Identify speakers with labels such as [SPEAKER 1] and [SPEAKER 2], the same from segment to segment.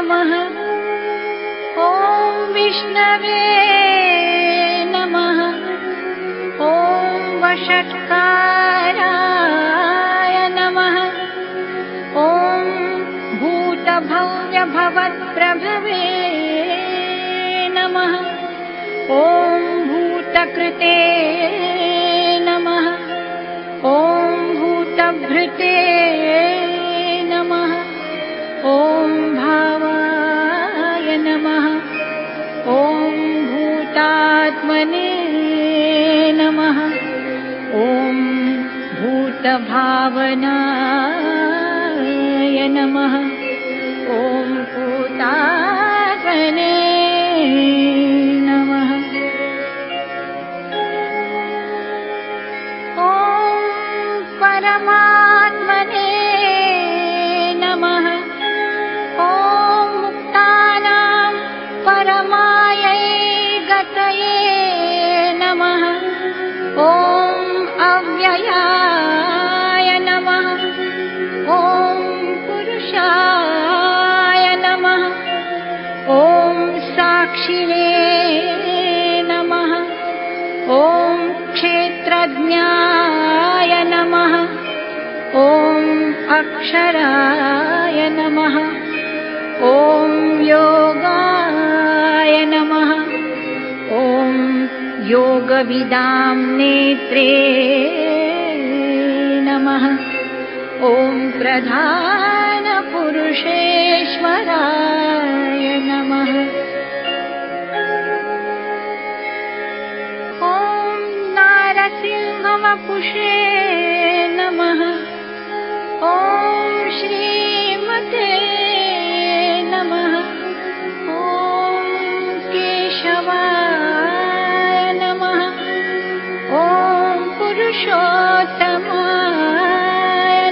[SPEAKER 1] नमः। ॐ विष्णवे नमः। ॐ वषट्काराय नमः। ॐ भूतभव्यभवत्प्रभवे नमः। ॐ भूतकृते नमः। ॐ भूतभृते नमः। ॐ भावाय नमः। ॐ भूतात्मने नमः। ॐ भूतभावनाय नमः। ॐ भूतात्मने नमः। ॐ परमात्मने नमः। ॐ मुक्तानां परमायै गतये नमः। ॐ अव्ययाय नमः। ॐ पुरुषाय नमः। ॐ साक्षिणे नमः। ॐ क्षेत्रज्ञाय नमः। ॐ अक्षराय नमः। ॐ योगाय नमः। ॐ योगविदां नेत्रे नमः। ॐ प्रधानपुरुषेश्वराय नमः। ॐ नारसिंहवपुषे नमः। ॐ श्रीमते नमः। ॐ केशवाय नमः। ॐ पुरुषोत्तमाय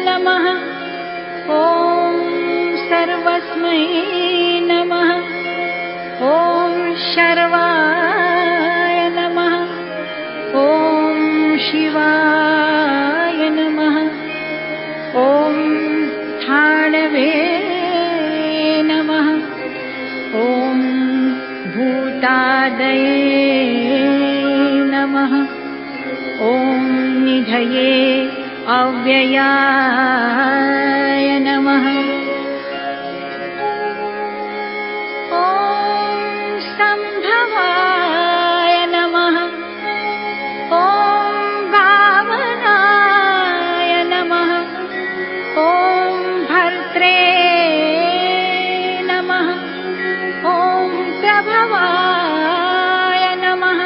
[SPEAKER 1] नमः। ॐ सर्वस्मै नमः। ॐ शर्वाय नमः। ॐ शिवाय नमः। ॐ स्थाणवे नमः। ॐ भूतादये नमः। ॐ निधये अव्ययाय नमः। ॐ सम्भवाय नमः। ॐ भावनाय नमः। ॐ भर्त्रे नमः। ॐ प्रभवाय नमः।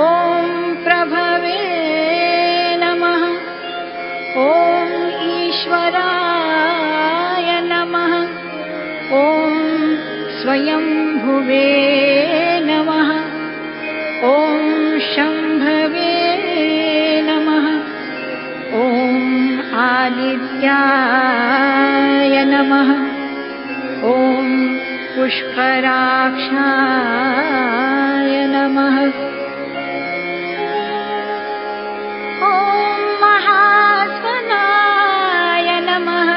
[SPEAKER 1] ॐ प्रभवे नमः। ॐ ईश्वराय नमः। ॐ स्वयंभुवे नमः। ॐ शम्भवे नमः। ॐ आदित्याय नमः। ॐ पुष्कराक्षाय नमः। ॐ महास्वनाय नमः।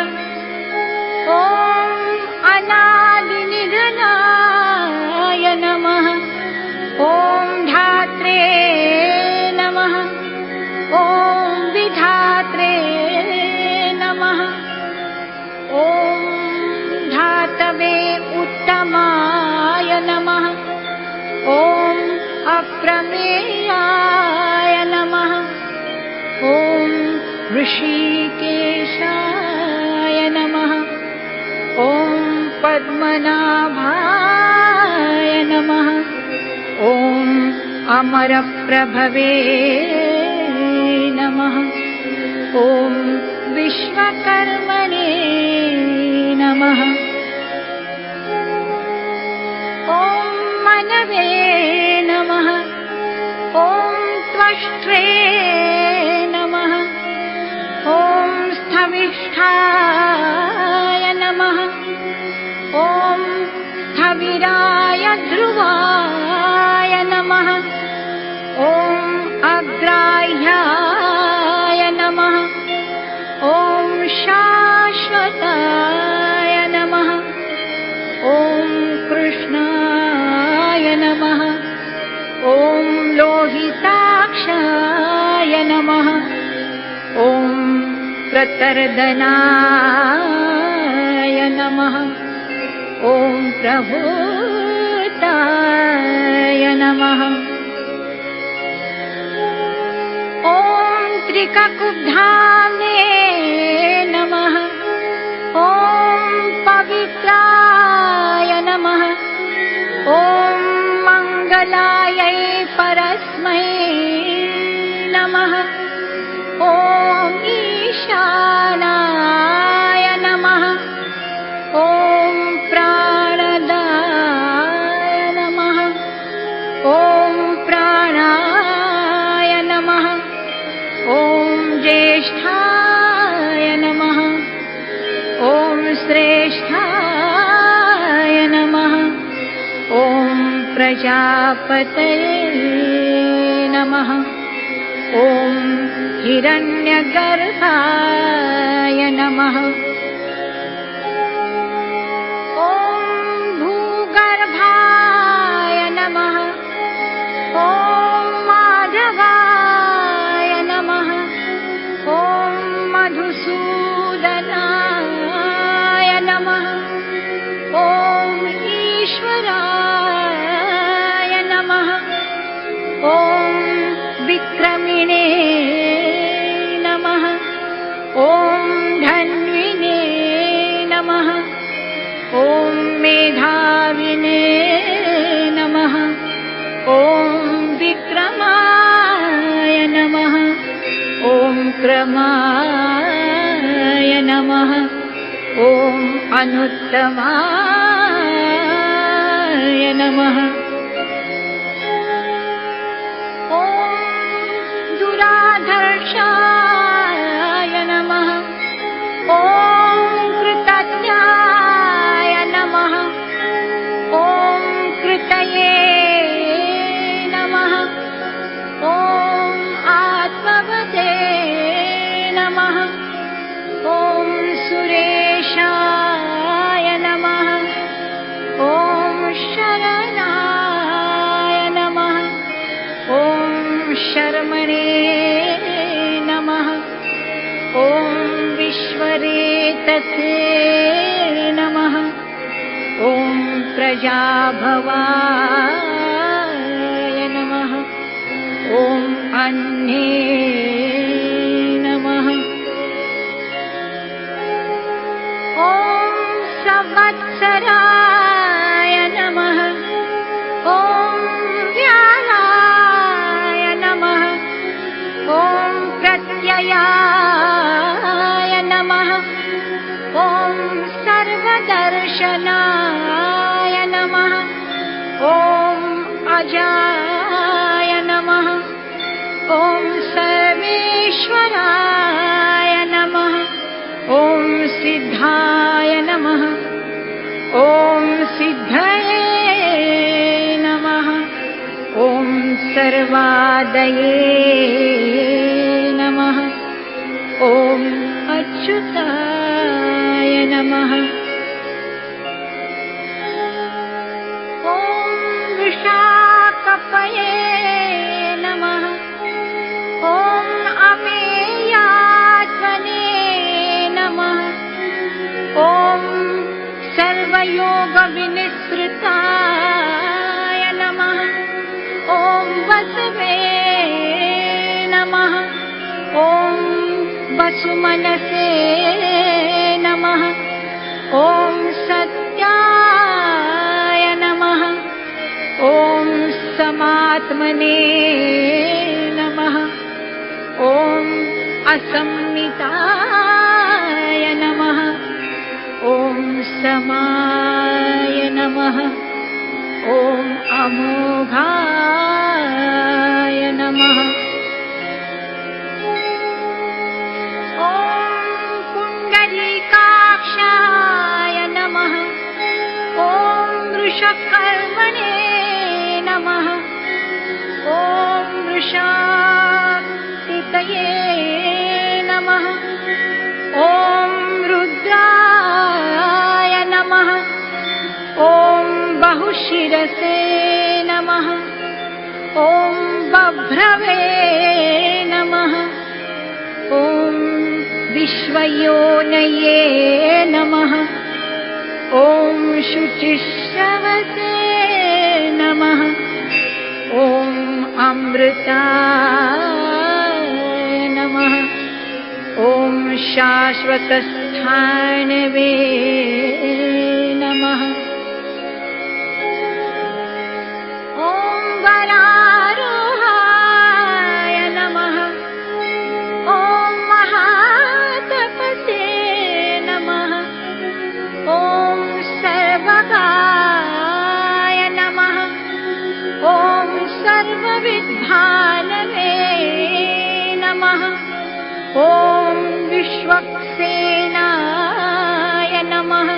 [SPEAKER 1] ॐ अनादिनिधनाय नमः। ॐ धात्रे नमः। ॐ विधात्रे नमः। ॐ धातवे उत्तमाय नमः। ॐ अप्रमेयाय नमः। ॐ ऋषिकेशाय नमः। ॐ पद्मनाभाय नमः। ॐ अमरप्रभवे नमः। ॐ विश्वकर्मणे नमः। ॐ मनवे नमः। ॐ त्वष्ट्रे नमः। ॐ स्थविष्ठाय नमः। ॐ स्थविराय ध्रुवाय नमः। ॐ अग्राह्याय नमः। ॐ शाश्वताय नमः। ॐ प्रतर्दनाय नमः। ॐ प्रभूताय नमः। ॐ त्रिककुब्धाम्ने नमः। ॐ पवित्राय नमः। ॐ मङ्गलायै परस्मै नमः। ॐ ईशानाय नमः। ॐ प्राणदाय नमः। ॐ प्राणाय नमः। ॐ ज्येष्ठाय नमः। ॐ श्रेष्ठाय नमः। ॐ प्रजापतये नमः। ॐ हिरण्यगर्भाय नमः। ॐ भूगर्भाय नमः। ॐ माधवाय नमः। ॐ मधुसूदनाय नमः। ॐ ईश्वराय नमः। ॐ विक्रमिणे नमः। ॐ धन्विने नमः। ॐ मेधाविने नमः। ॐ विक्रमाय नमः। ॐ क्रमाय नमः। ॐ अनुत्तमाय नमः। ॐ दुराधर्षाय नमः। ॐ कृतज्ञाय नमः। ॐ कृतये नमः। ॐ आत्मवते नमः। ॐ सुरेशाय नमः। ॐ शरणाय नमः। ॐ शर्मणे नमः। ॐ विश्वरेतसे नमः। ॐ प्रजाभवाय नमः। ॐ अन्ये नमः। ॐ संवत्सराय नमः। ॐ व्यालाय नमः। ॐ प्रत्ययाय नमः। ॐ सर्वदर्शनाय नमः। ॐ अजाय नमः। ॐ सर्वेश्वराय नमः। ॐ सिद्धाय नमः। ॐ सिद्धये नमः। ॐ सर्वादये नमः। ॐ अच्युताय नमः। ॐ वृषाकपये नमः। ॐ अमेयात्मने नमः। ॐ सर्वयोगविनिसृताय नमः। ॐ वसवे नमः। ॐ वसुमनसे नमः। ॐ सत्याय नमः। ॐ समात्मने नमः। ॐ असंमिताय नमः। ॐ समाय नमः। ॐ अमोघाय नमः। ॐ पुण्डरीकाक्षाय नमः। ॐ वृषकर्मणे नमः। ॐ वृषातितये नमः। ॐ रुद्राय नमः। ॐ बहुशिरसे नमः। ॐ बभ्रवे नमः। ॐ विश्वयोनये नमः। ॐ शुचिश्रवसे नमः। ॐ अमृताय नमः। ॐ शाश्वतस्थानवे नमः। ॐ वरारोहाय नमः। ॐ महातपसे नमः। ॐ सर्वगाय नमः। ॐ सर्वविद्भानवे नमः। ॐ विश्वक्सेनाय नमः।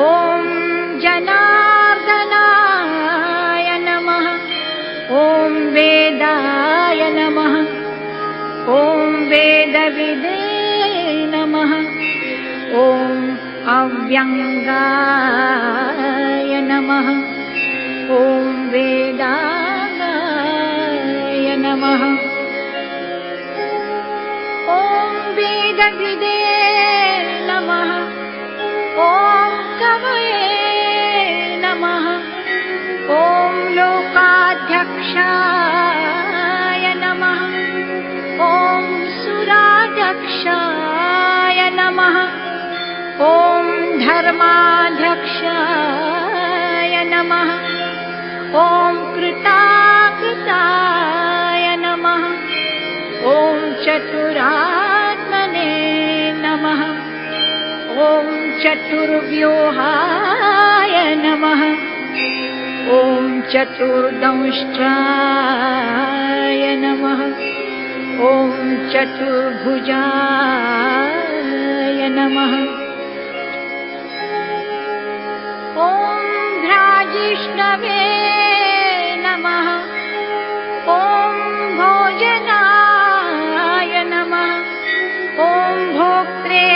[SPEAKER 1] ॐ जनार्दनाय नमः। ॐ वेदाय नमः। ॐ वेदविदे नमः। ॐ अव्यङ्गाय नमः। ॐ वेदाय नमः। ॐ वेदविदे नमः। ॐ कवये नमः। ॐ लोकाध्यक्षाय नमः। ॐ सुराध्यक्षाय नमः। ॐ धर्माध्यक्षाय नमः। ॐ कृताकृताय नमः। ॐ चतुरात्मने नमः। ॐ चतुर्व्यूहाय नमः। ॐ चतुर्दंष्ट्राय नमः। ॐ चतुर्भुजाय नमः। ॐ भ्राजिष्णवे नमः। ॐ भोजनाय नमः। ॐ भोक्त्रे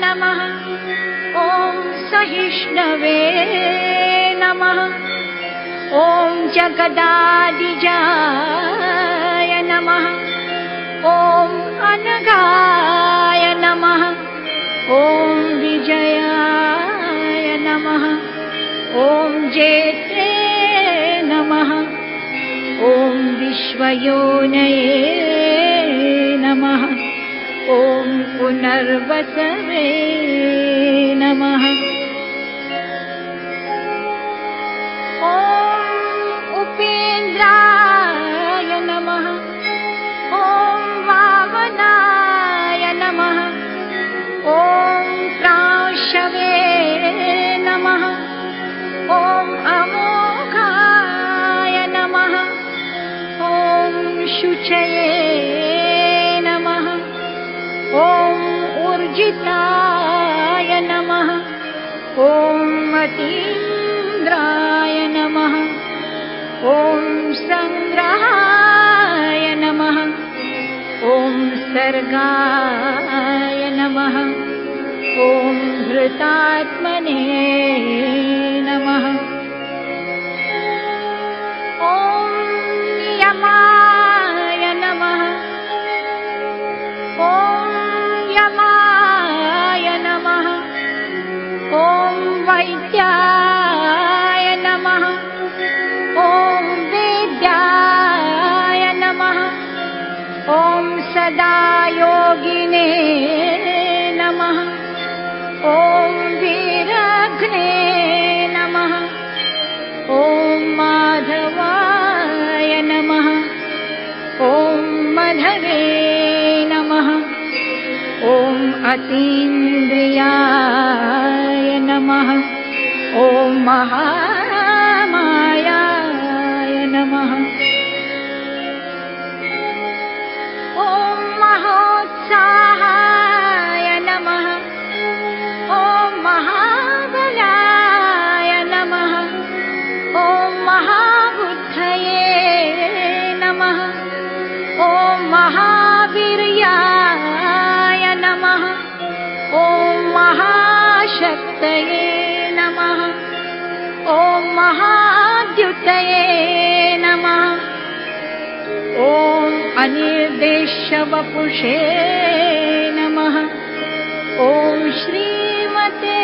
[SPEAKER 1] नमः। ॐ सहिष्णवे नमः। ॐ जगदादिजाय नमः। ॐ अनघाय नमः। ॐ विजयाय नमः। ॐ जेत्रे नमः। ॐ विश्वयोनये नमः। ॐ पुनर्वसवे नमः। ॐ उपेन्द्राय नमः। ॐ वामनाय नमः। ॐ प्राशवे नमः। ॐ अमोघाय नमः। ॐ शुचये नमः। ॐ ऊर्जिताय नमः। ॐ अतीन्द्राय नमः। ॐ संग्रहाय नमः। ॐ सर्गाय नमः। ॐ धृतात्मने नमः। ॐ यमाय नमः। ॐ यमाय नमः। ॐ वैद्याय नमः। ॐ वेद्याय नमः। ॐ सदा योगिने नमः। ॐ वीरघ्ने नमः। ॐ माधवाय नमः। ॐ मधवे नमः। ॐ अतीन्द्रियाय नमः। ॐ महामायाय नमः। ॐ महोत्साहाय नमः। ॐ महाबलाय नमः। ॐ महाबुद्धये नमः। ॐ महावीर्याय नमः। ॐ महाशक्तये नमः। ॐ महाद्युतये नमः। ॐ ॐ अनिर्देश्यवपुषे नमः। ॐ श्रीमते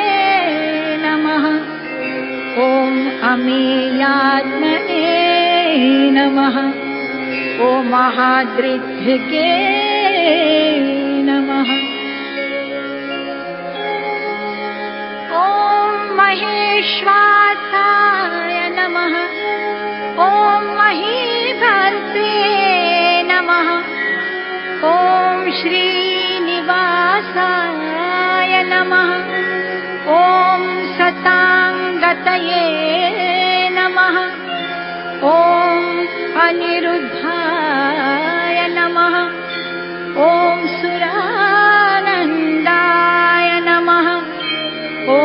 [SPEAKER 1] नमः। ॐ अमेयात्मने नमः। ॐ महादृग्भृगे नमः। ॐ महेश्वासाय नमः। ॐ महीभर्त्रे नमः। ॐ श्रीनिवासाय नमः। ॐ सताङ्गतये नमः। ॐ अनिरुद्धाय नमः। ॐ सुरानन्दाय नमः। ॐ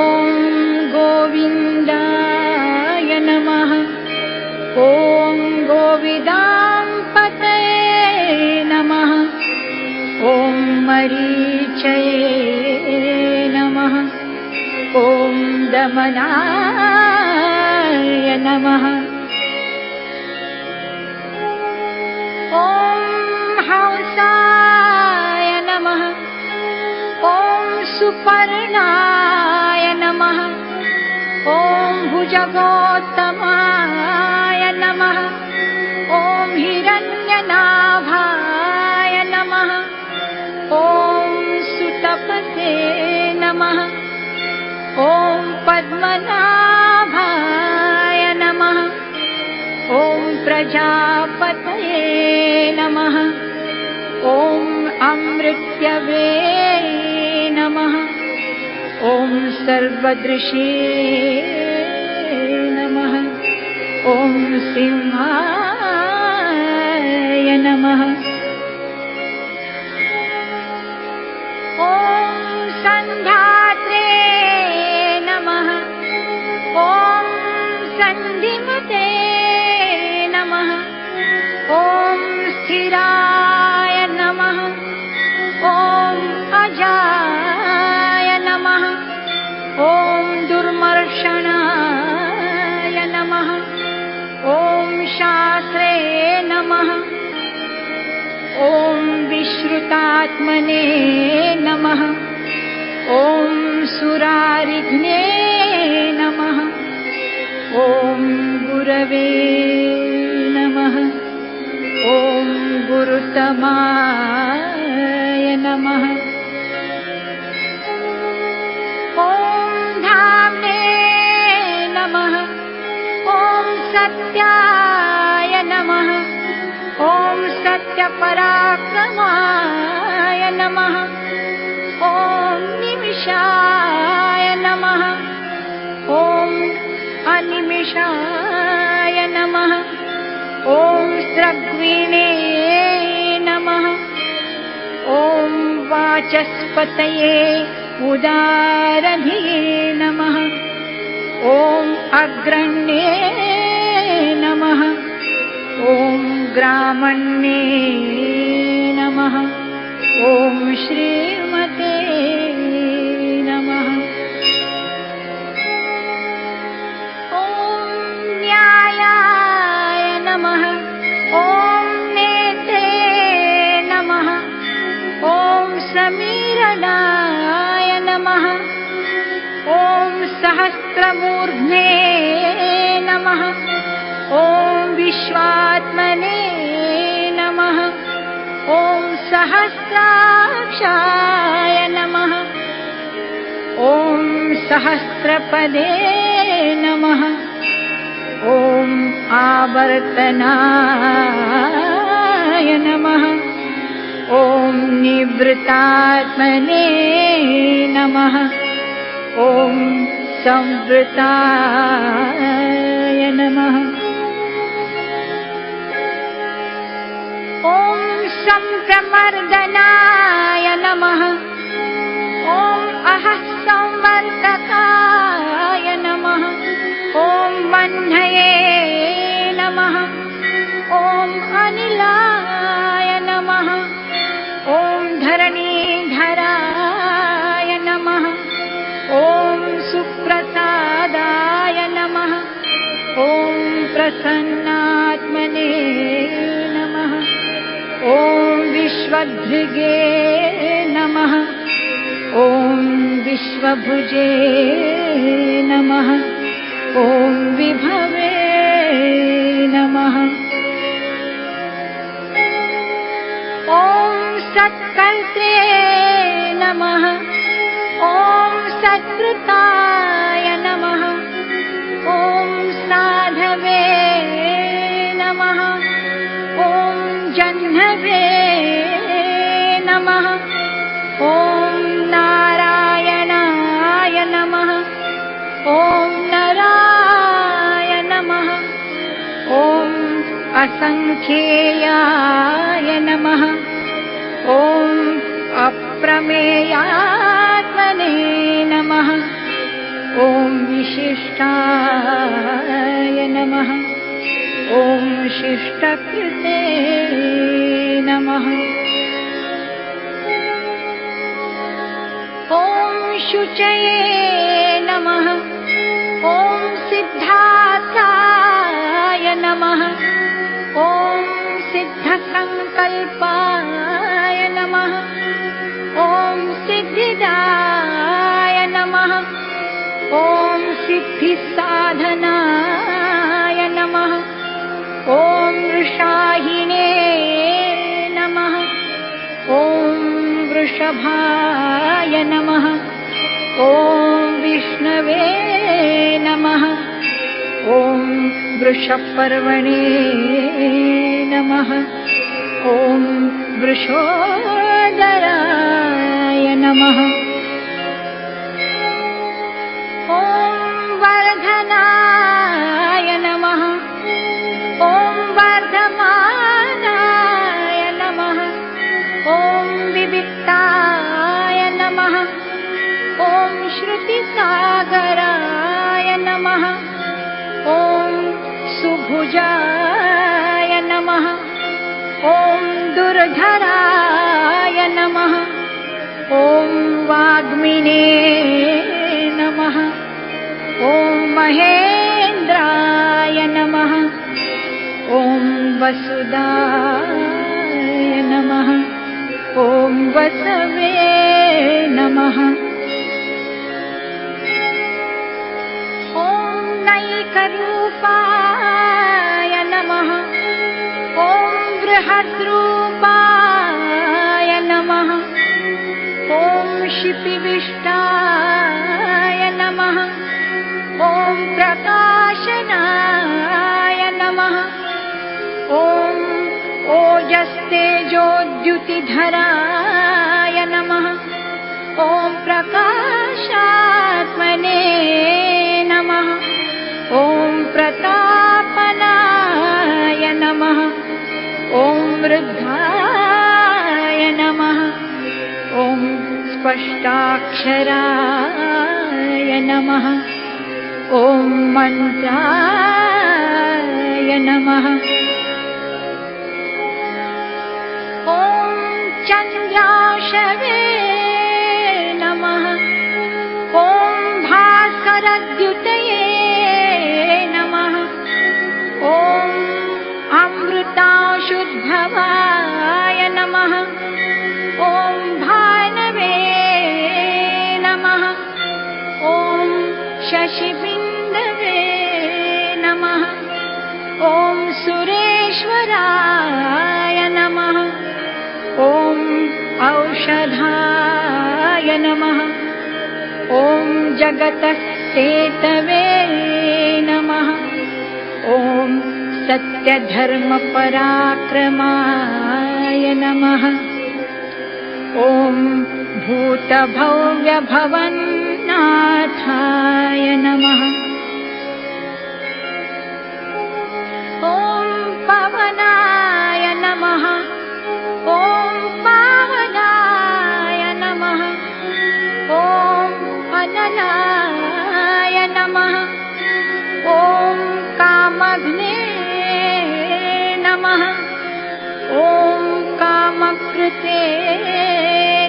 [SPEAKER 1] गोविन्दाय नमः। ॐ गोविदाम्पतये नमः। ॐ मरीचये नमः। ॐ दमनाय नमः। ॐ हंसाय नमः। ॐ सुपर्णाय नमः। ॐ भुजगोत्तमाय नमः। ॐ हिरण्यनाभाय नमः। ॐ सुतपते नमः। ॐ पद्मनाभाय नमः। ॐ प्रजापतये नमः। ॐ अमृत्यवे नमः। ॐ सर्वदृशे नमः। ॐ सिंहाय नमः। ॐ सन्धात्रे नमः। ॐ सन्धिमते नमः। ॐ स्थिराय नमः। ॐ अजाय नमः। ॐ दुर्मर्शनाय नमः। ॐ शास्त्रे नमः। ॐ विश्रुतात्मने नमः। ॐ सुरारिघ्ने नमः। ॐ गुरवे नमः। ॐ गुरुतमाय नमः। ॐ धाम्ने नमः। ॐ सत्याय नमः। ॐ सत्यपराक्रमाय नमः। ॐ निमिषाय नमः। ॐ अनिमिषाय नमः। ॐ स्रग्विणे नमः। ॐ वाचस्पतये उदारधिये नमः। ॐ अग्रण्ये नमः। ॐ ग्रामण्ये नमः। ॐ श्रीमते नमः। ॐ न्यायाय नमः। ॐ नेत्रे नमः। ॐ समीरणाय नमः। ॐ सहस्रमूर्ध्ने नमः। ॐ विश्वात्मने नमः। ॐ सहस्राक्षाय नमः। ॐ सहस्रपदे नमः। ॐ आवर्तनाय नमः। ॐ निवृत्तात्मने नमः। ॐ संवृताय नमः। ॐ संप्रमर्दनाय नमः। ॐ अहस्संवर्तकाय नमः। ॐ वह्नये नमः। ॐ अनिलाय नमः। ॐ धरणीधराय नमः। ॐ सुप्रसादाय नमः। ॐ प्रसन्नात्मने नमः। ॐ विश्वभृगे नमः। ॐ विश्वभुजे नमः। ॐ विभवे नमः। ॐ सत्कर्त्रे नमः। ॐ सत्कृताय नमः। ॐ साधवे नमः। ॐ जह्नवे नमः। ॐ नारायणाय नमः। ॐ नराय नमः। ॐ असंख्येयाय नमः। ॐ अप्रमेयात्मने नमः। ॐ विशिष्टाय नमः। ॐ शिष्टकृते नमः। ॐ शुचये नमः। ॐ सिद्धार्थाय नमः। ॐ सिद्धसंकल्पाय नमः। ॐ सिद्धिदाय नमः। ॐ सिद्धिसाधनाय नमः। ॐ वृषाहिणे नमः। ॐ वृषभाय नमः। ॐ विष्णवे नमः। ॐ वृषपर्वणे नमः। ॐ वृषोदराय नमः। ॐ वर्धनाय नमः। ॐ वर्धमानाय नमः। ॐ विविक्ताय नमः। ॐ श्रुतिसागराय नमः। ॐ सुभुजाय नमः। ॐ दुर्धराय नमः। ॐ वाग्मिने नमः। ॐ महेन्द्राय नमः। ॐ वसुदाय नमः। ॐ वसवे नमः। ॐ नैकरूपाय नमः। ॐ बृहद्रूपाय नमः। ॐ शिपिविष्टाय नमः। ॐ प्रकाशनाय नमः। ॐ ओजस्तेजोद्युतिधराय नमः। ॐ प्रकाशात्मने नमः। ॐ प्रतापनाय नमः। ॐ वृद्धाय नमः। ॐ स्पष्टाक्षराय नमः। ॐ मन्त्राय नमः। ॐ चन्द्राशवे नमः। ॐ भास्करद्युतये नमः। ॐ अमृताशुद्भवाय नमः। ॐ भानवे नमः। ॐ शशिबिन्दवे नमः। ॐ सुरेश्वराय नमः। ॐ औषधाय नमः। ॐ जगतस्तेतवे नमः। ॐ सत्यधर्मपराक्रमाय नमः। ॐ भूतभव्यभवन्नाथाय नमः। ॐ पवनाय नमः। ॐ पावनाय नमः। ॐ अनलाय नमः। ॐ कामघ्ने नमः। ॐ कामकृते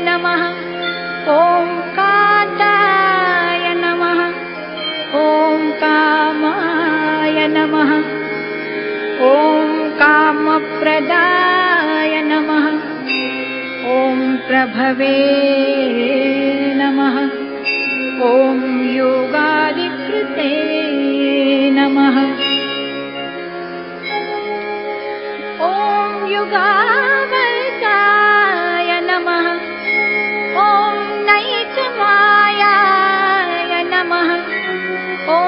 [SPEAKER 1] नमः। ॐ कान्ताय नमः। ॐ कामाय नमः। ॐ कामप्रदाय नमः। प्रभवे नमः। ॐ योगादिकृते नमः। ॐ युगावताय नमः। ॐ नैतमायाय नमः। ॐ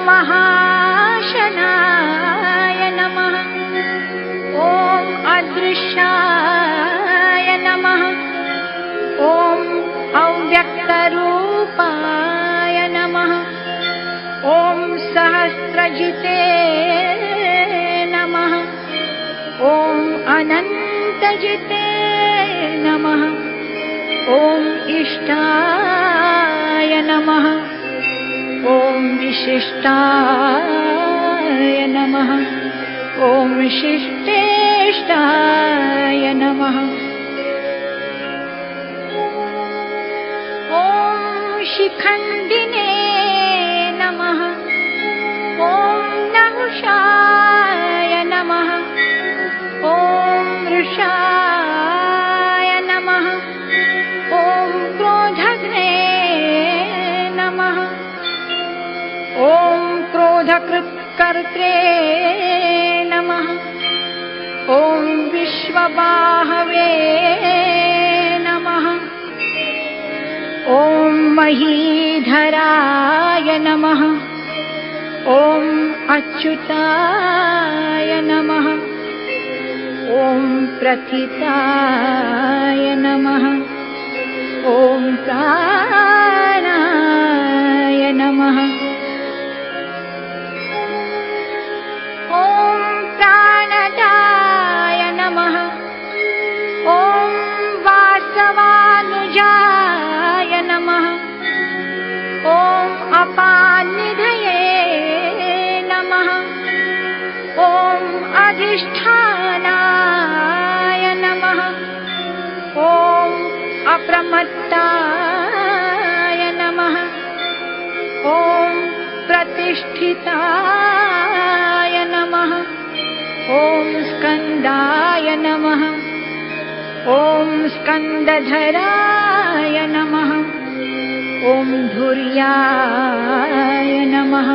[SPEAKER 1] महाशनाय नमः। ॐ अदृश्याय नमः। ॐ अव्यक्तरूपाय नमः। ॐ सहस्रजिते नमः। ॐ अनन्तजिते नमः। ॐ इष्टाय नमः। ॐ विशिष्टाय नमः। ॐ शिष्टेष्टाय नमः। ॐ शिखण्डिने नमः। ॐ नहुषाय नमः। ॐ वृषाय नमः। ॐ क्रोधघ्ने नमः। ॐ क्रोधकृत्कर्त्रे नमः। ॐ विश्वबाहवे नमः। ॐ महीधराय नमः। ॐ अच्युताय नमः। ॐ प्रथिताय नमः। ॐ प्राणाय नमः। ॐ प्राणदाय नमः। ॐ वासवानुजाय नमः। ॐ अपानिधये नमः। ॐ अधिष्ठानाय नमः। ॐ अप्रमत्ताय नमः। ॐ प्रतिष्ठिताय नमः। ॐ स्कन्दाय नमः। ॐ स्कन्दधराय नमः। ॐ धुर्याय नमः।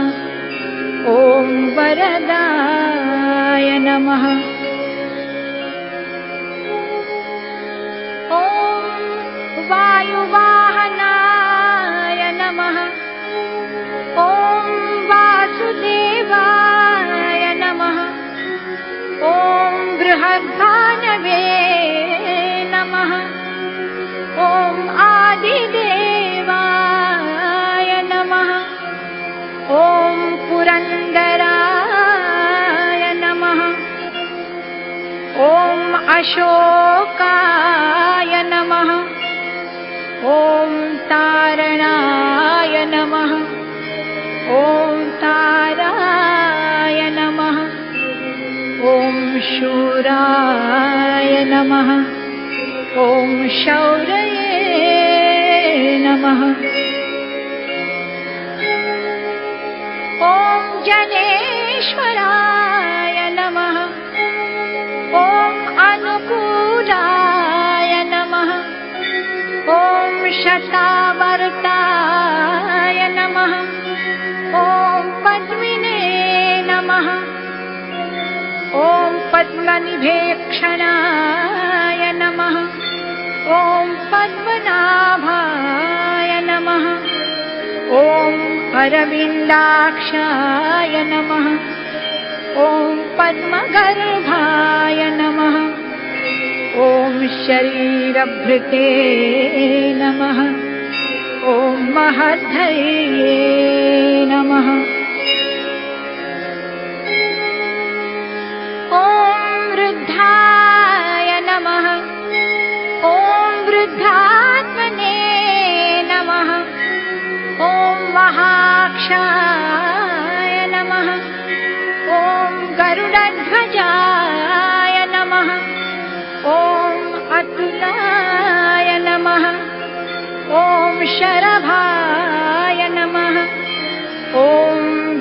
[SPEAKER 1] ॐ वरदाय नमः। ॐ वायुवाहनाय नमः। ॐ वासुदेवाय नमः। ॐ बृहद्भानवे नमः। ॐ आदिदेवाय नमः। ॐ पुरन्दराय नमः। ॐ अशोकाय नमः। ॐ तारणाय नमः। ॐ ताराय नमः। ॐ शूराय नमः। ॐ शौर्ये नमः। ॐ जनेश्वराय नमः। ॐ अनुकूलाय नमः। ॐ शतावर्ताय नमः। ॐ पद्मिने नमः। ॐ पद्मनिभेक्षणाय नमः। ॐ पद्मनाभाय नमः। ॐ अरविन्दाक्षाय नमः। ॐ पद्मगर्भाय नमः। ॐ शरीरभृते नमः। ॐ महद्धये नमः। ॐ वृद्धाय नमः। ॐ वृद्धात्मने नमः। ॐ महाक्षाय नमः। ॐ गरुडध्वजाय नमः। ॐ अतुलाय नमः। ॐ शरभाय नमः। ॐ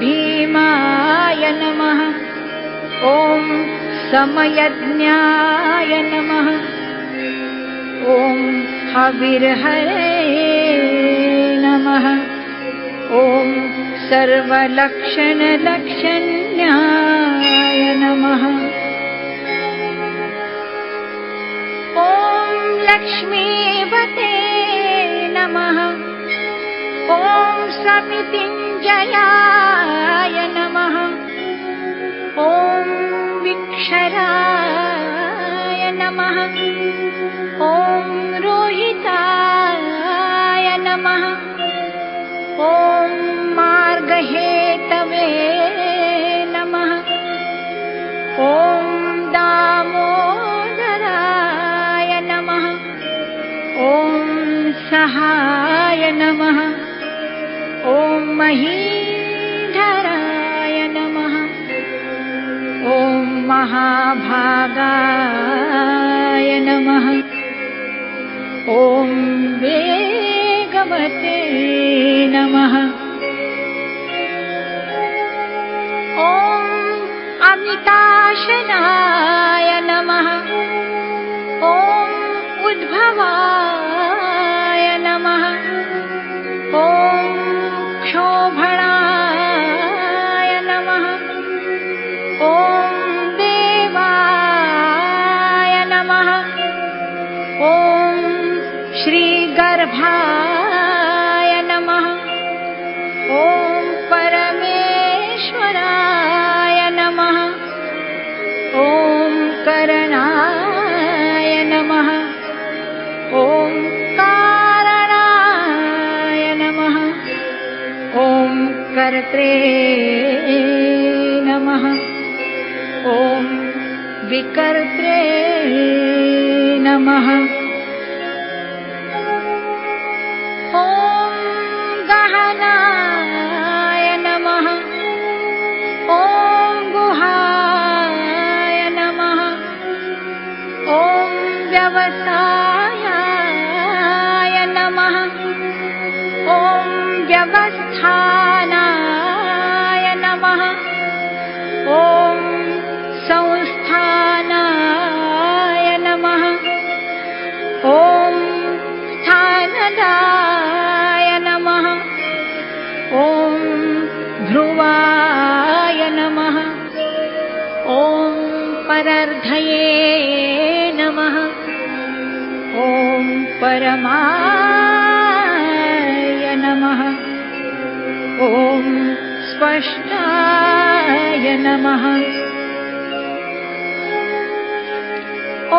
[SPEAKER 1] भीमाय नमः। ॐ समयज्ञाय नमः। ॐ हविर्हरये नमः। ॐ सर्वलक्षणलक्षण्याय नमः। ॐ लक्ष्मीपते नमः। ॐ समितिञ्जयाय नमः। ॐ विक्षराय नमः। ॐ रोहिताय नमः। ॐ मार्गहेतवे नमः। ॐ दामोदराय नमः। ॐ सहाय नमः। ॐ महीधराय नमः। ॐ महाभागाय नमः। ॐ वेगवते नमः। ॐ अमिताशनाय नमः। ॐ उद्भवाय नमः। ॐ क्षोभणाय नमः। ॐ देवाय नमः। ॐ श्रीगर्भाय नमः। ॐ परमेश्वराय नमः। ॐ करणाय नमः। ॐ कारणाय नमः। ॐ कर्त्रे नमः। ॐ विकर्त्रे नमः। ॐ गहनाय नमः। ॐ गुहाय नमः। ॐ व्यवसायाय नमः। ॐ व्यवस्थानाय नमः। ॐ संस्थानाय नमः। ॐ स्थानदाय नमः। ॐ ध्रुवाय नमः। ॐ परर्धये नमः। ॐ परमाय नमः। ॐ स्पष्टाय नमः। ॐ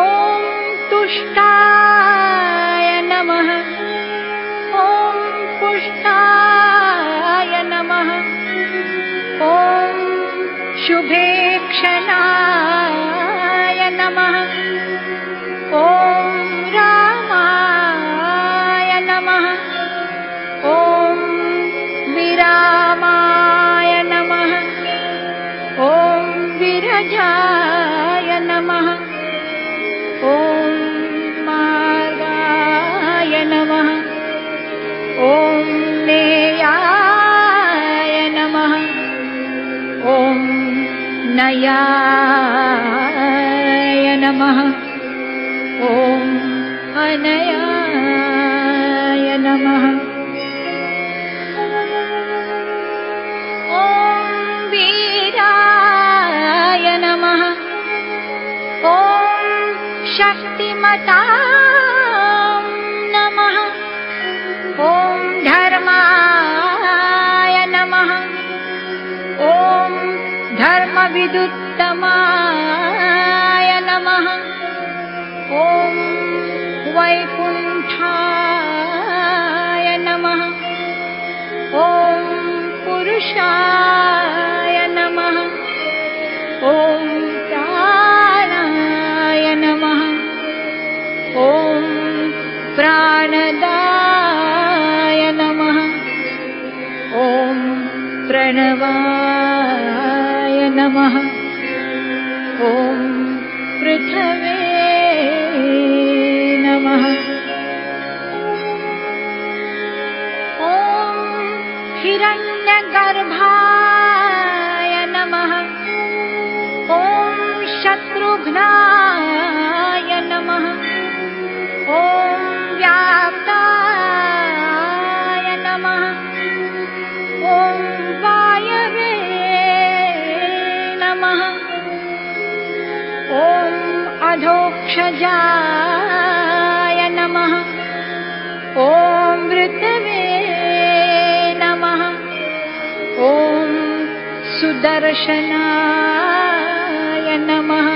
[SPEAKER 1] तुष्टाय नमः। ॐ पुष्टाय नमः। ॐ शुभेक्षणाय नमः। ॐ रामाय नमः। ॐ विरामाय नमः। ॐ विरजाय नमः। ॐ मार्गाय नमः। ॐ नेयाय नमः। ॐ नयाय नमः। ॐ अनयाय नमः। ॐ वीराय नमः। ॐ शक्तिमतां नमः। ॐ धर्माय नमः। ॐ धर्मविदुत्तमाय नमः। ॐ वैकुण्ठाय नमः। ॐ पुरुषाय नमः। ॐ प्राणाय नमः। ॐ प्राणदाय नमः। ॐ प्रणवाय नमः। ॐ पृथवे नमः। ॐ हिरण्यगर्भाय नमः। ॐ शत्रुघ्नाय नमः। ॐ नमः। ॐ अधोक्षजाय नमः। ॐ ऋतवे नमः। ॐ सुदर्शनाय नमः।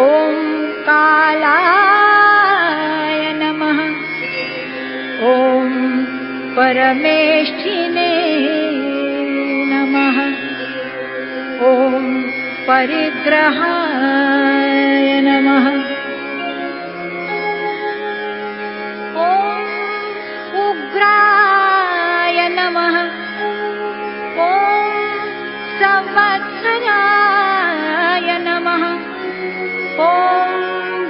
[SPEAKER 1] ॐ कालाय नमः। ॐ परमेष्ठिने नमः। ॐ परिग्रहाय नमः। ॐ उग्राय नमः। ॐ संवत्सराय नमः। ॐ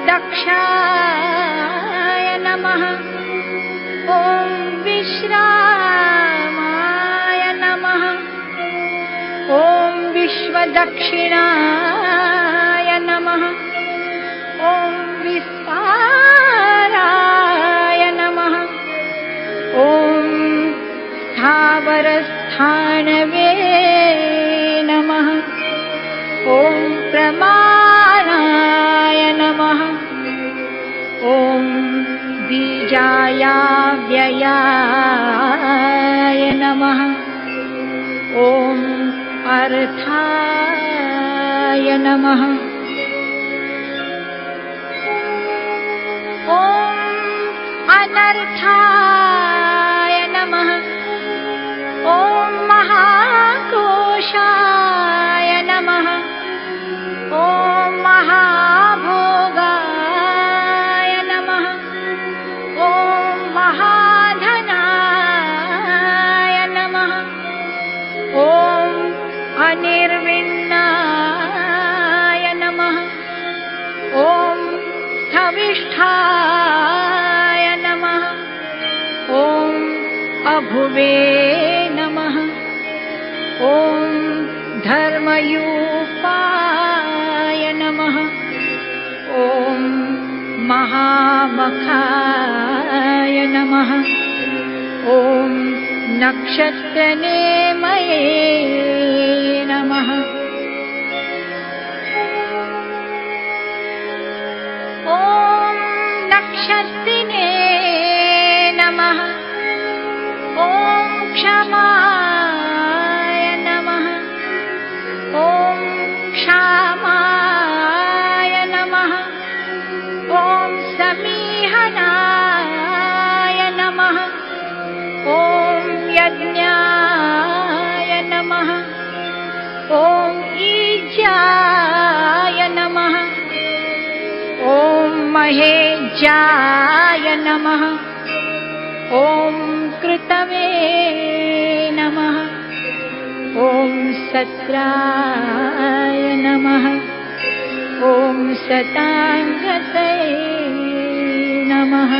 [SPEAKER 1] दक्षाय नमः। ॐ विश्रामाय नमः। ॐ विश्वदक्षिणाय नमः। ॐ विस्ताराय नमः। ॐ स्थावरस्थानवे नमः। ॐ प्रमाणाय नमः। ॐ बीजायाव्ययाय नमः। ॐ अर्थाय नमः। ॐ अनर्थाय नमः। ॐ महाकोशाय नमः। ॐ महाभोगाय नमः। ॐ महाधनाय नमः। ॐ अनिर्विण्णाय नमः। ॐ स्थविष्ठाय नमः। ॐ अभुवे नमः। ॐ धर्मयूपाय नमः। ॐ महामखाय नमः। ॐ नक्षत्रनेमये नमः। ॐ नक्षत्रिणे नमः। ॐ क्षमाय नमः। ॐ क्षामाय नमः। ॐ समीहनाय नमः। ॐ यज्ञाय नमः। ॐ ईजाय नमः। ॐ महेजाय नमः। ॐ कृतवे नमः। ॐ सत्राय नमः। ॐ सताङ्गतये नमः।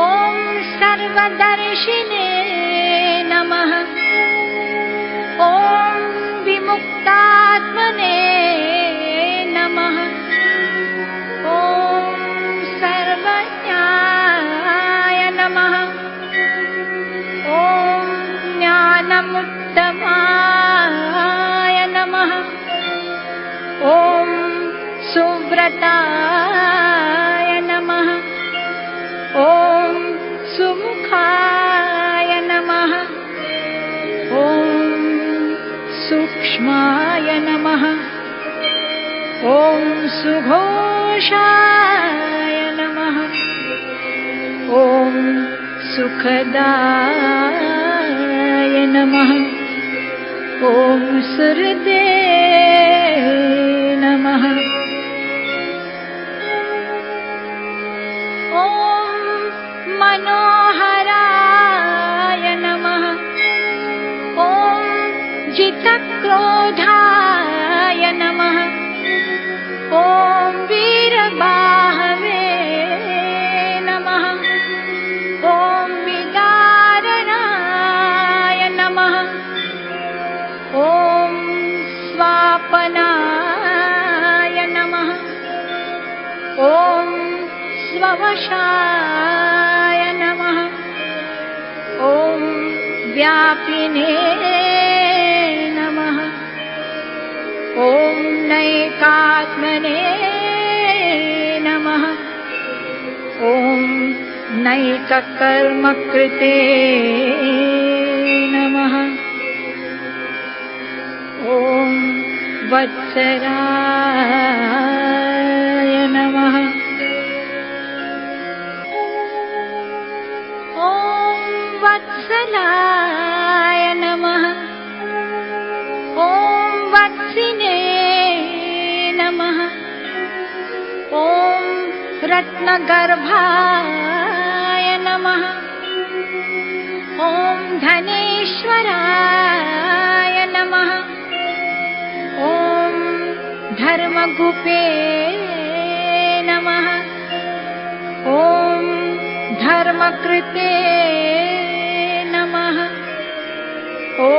[SPEAKER 1] ॐ सर्वदर्शिने नमः। ॐ विमुक्तात्मने नमः। ॐ सर्वज्ञाय नमः। ॐ ज्ञानमुत्तमाय नमः। ॐ सुव्रताय नमः। ॐ सुमुखाय नमः। ॐ सूक्ष्माय नमः। ॐ सुघोषाय नमः। ॐ सुखदाय नमः। ॐ सुहृदे नमः। ॐ मनोहराय नमः। ॐ जितक्रोधाय नमः। ॐ वीरबाहवे नमः। ॐ विदारणाय नमः। ॐ स्वापनाय नमः। ॐ स्ववशाय नमः। ॐ व्यापिने नमः। ॐ नैकात्मने नमः। ॐ नैककर्मकृते नमः। ॐ वत्सराय नमः। ॐ वत्सलाय नमः। ॐ वत्सिने नमः। ॐ रत्नगर्भाय नमः। ॐ धनेश्वराय नमः। ॐ धर्मगुपे नमः। ॐ धर्मकृते नमः। ॐ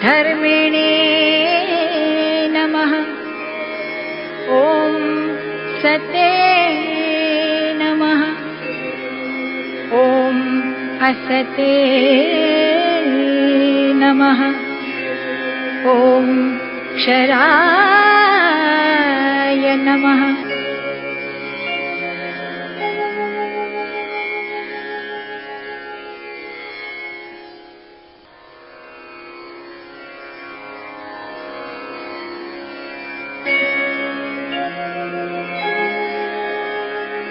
[SPEAKER 1] धर्मिणे नमः। ॐ सते नमः। ॐ असते नमः। ॐ क्षराय नमः।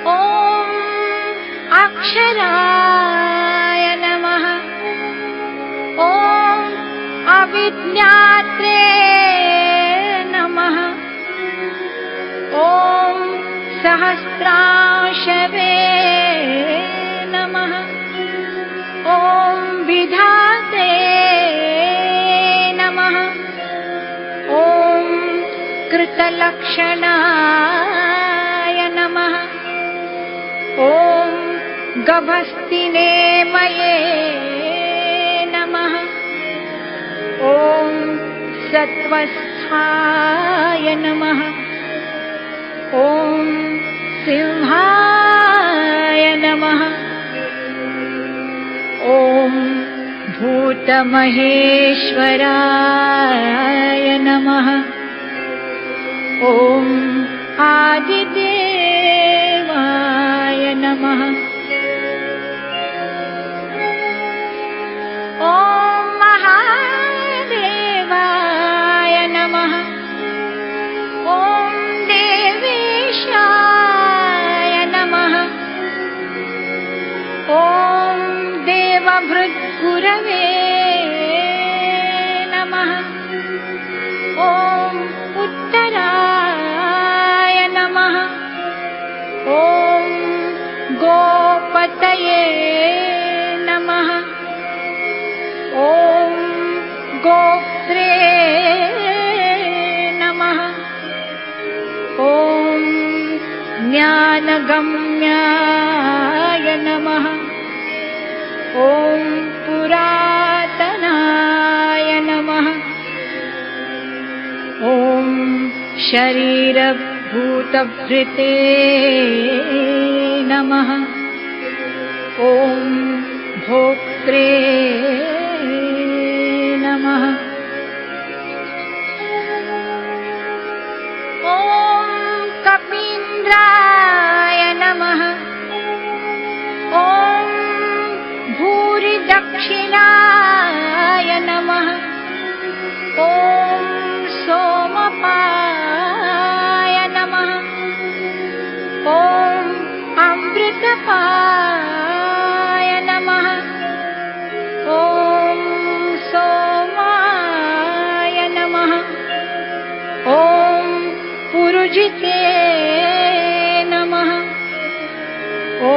[SPEAKER 1] ॐ अक्षराय नमः। ॐ अविज्ञात्रे नमः। ॐ सहस्रांशवे नमः। ॐ विधाते नमः। ॐ कृतलक्षणाय नमः। ॐ गभस्तिने मये नमः। ॐ सत्वस्थाय नमः। ॐ सिंहाय नमः। ॐ भूतमहेश्वराय नमः। ॐ आदिदेवाय नमः। ॐ महादेवाय नमः। ॐ देवेशाय नमः। ॐ देवभृद्गुरवे नमः। ॐ उत्तराय नमः। ॐ गोपतये नमः। ॐ गोप्त्रे नमः। ॐ ज्ञानगम्याय नमः। ॐ पुरातनाय नमः। ॐ शरीरभूतभृते नमः। ॐ भोक्त्रे नमः। ॐ कपीन्द्राय नमः। ॐ भूरिदक्षिणाय नमः। ॐ सोमपाय नमः। ॐ अमृतपाय नमः। ॐ सोमाय नमः। ॐ पुरुजिते नमः। ॐ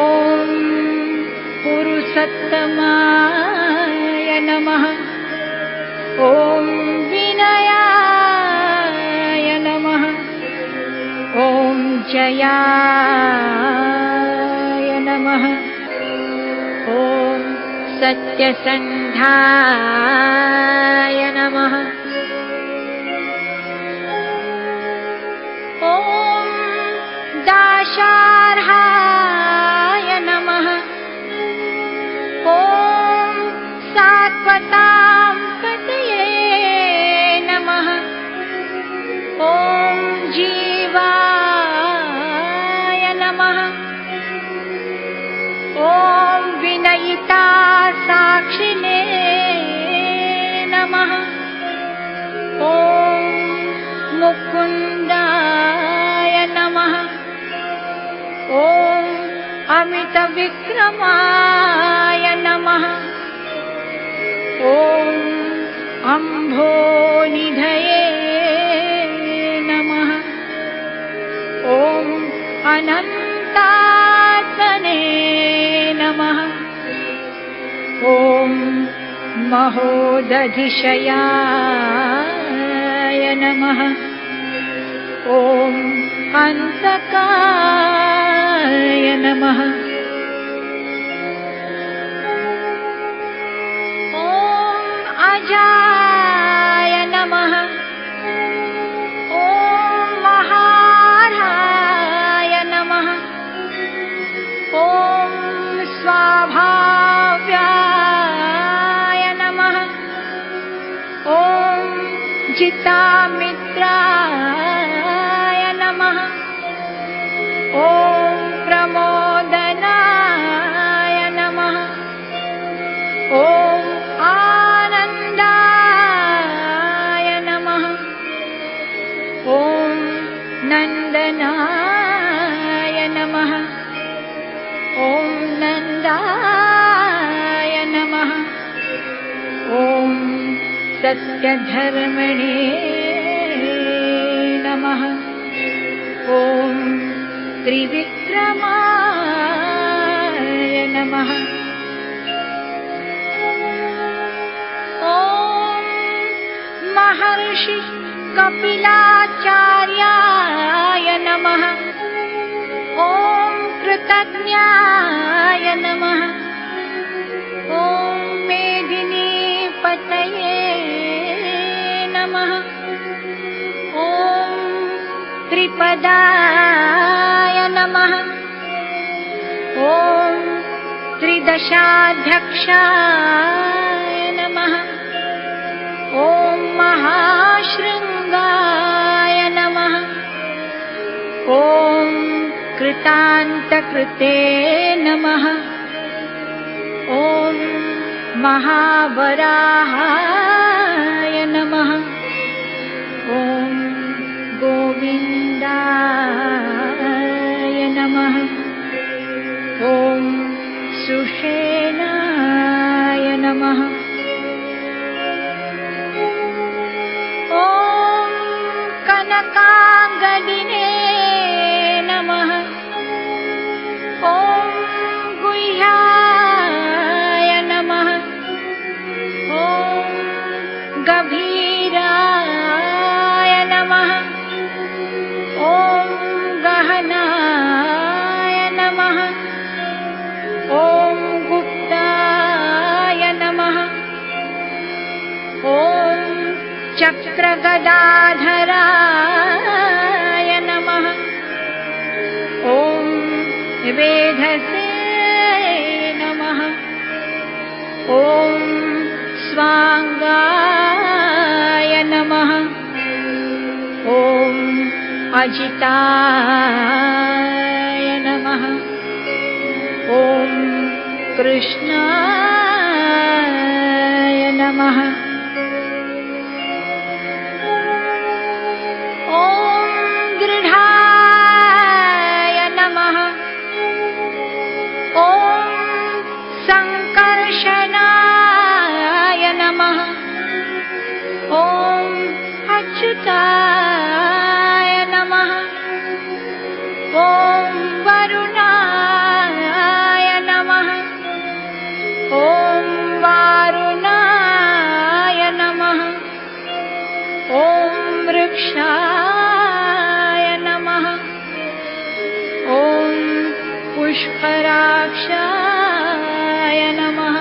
[SPEAKER 1] पुरुषोत्तमाय नमः। ॐ विनयाय नमः। ॐ जयाय नमः। ॐ सत्यसन्धाय नमः। ॐ दाशार्हाय नमः। ॐ सा अनन्तविक्रमाय नमः। ॐ अम्भोनिधये नमः। ॐ अनन्तात्मने नमः। ॐ महोदधिशयाय नमः। ॐ अन्तकाय नमः। ॐ अजाय नमः। ॐ महाराय नमः। ॐ स्वाभाव्याय नमः। ॐ जितामित्राय नमः। ॐ प्रमोदनाय नमः। ॐ आनन्दाय नमः। ॐ नन्दनाय नमः। ॐ नन्दाय नमः। ॐ सत्यधर्मणे नमः। ॐ त्रिविक्रमाय नमः। ॐ महर्षि कपिलाचार्याय नमः। ॐ कृतज्ञाय नमः। ॐ मेदिनीपतये नमः। ॐ त्रिपदाय नमः। ॐ त्रिदशाध्यक्षाय नमः। ॐ महाशृङ्गाय नमः। ॐ कृतान्तकृते नमः। ॐ महावराहाय नमः। ॐ गोविन्दाय नमः। ॐ सुषेणाय नमः। ॐ कनकाङ्गदिने नमः। ॐ गुह्याय नमः। ॐ गभीराय नमः। ॐ गहनाय नमः। ॐ गुप्ताय नमः। ॐ चक्रगदाधराय नमः। ॐ वेधसे नमः। ॐ स्वाङ्गाय नमः। ॐ अजिताय नमः। ॐ कृष्णाय नमः। ॐ दृढाय नमः। ॐ सङ्कर्षणाय नमः। ॐ अच्युताय नमः। ॐ वरुणाय नमः। ॐ वारुणाय नमः। ॐ वृक्षाय नमः। ॐ पुष्कराक्षाय नमः।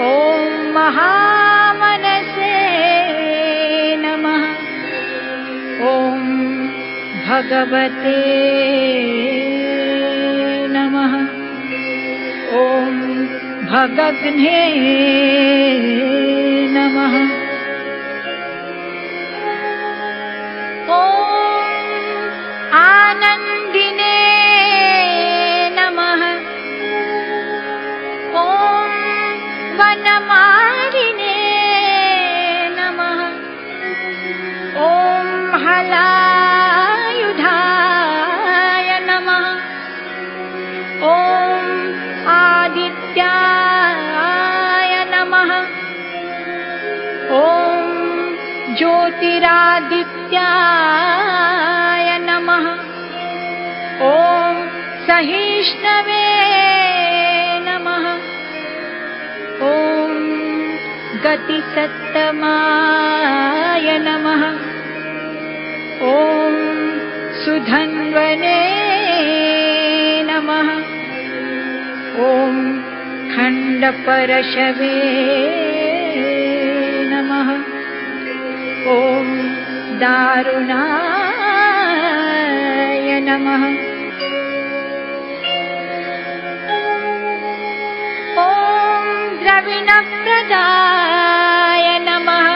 [SPEAKER 1] ॐ महामनसे नमः। ॐ भगवते नमः। ॐ भगग्ने नमः। ॐ आनन्दिने नमः। ॐ वनमालिने नमः। ॐ हलायुधाय नमः। ॐ ज्योतिरादित्याय नमः। ॐ सहिष्णवे नमः। ॐ गतिसत्तमाय नमः। ॐ सुधन्वने नमः। ॐ खण्डपरशवे नमः। ॐ दारुणाय नमः। ॐ द्रविणप्रदाय नमः।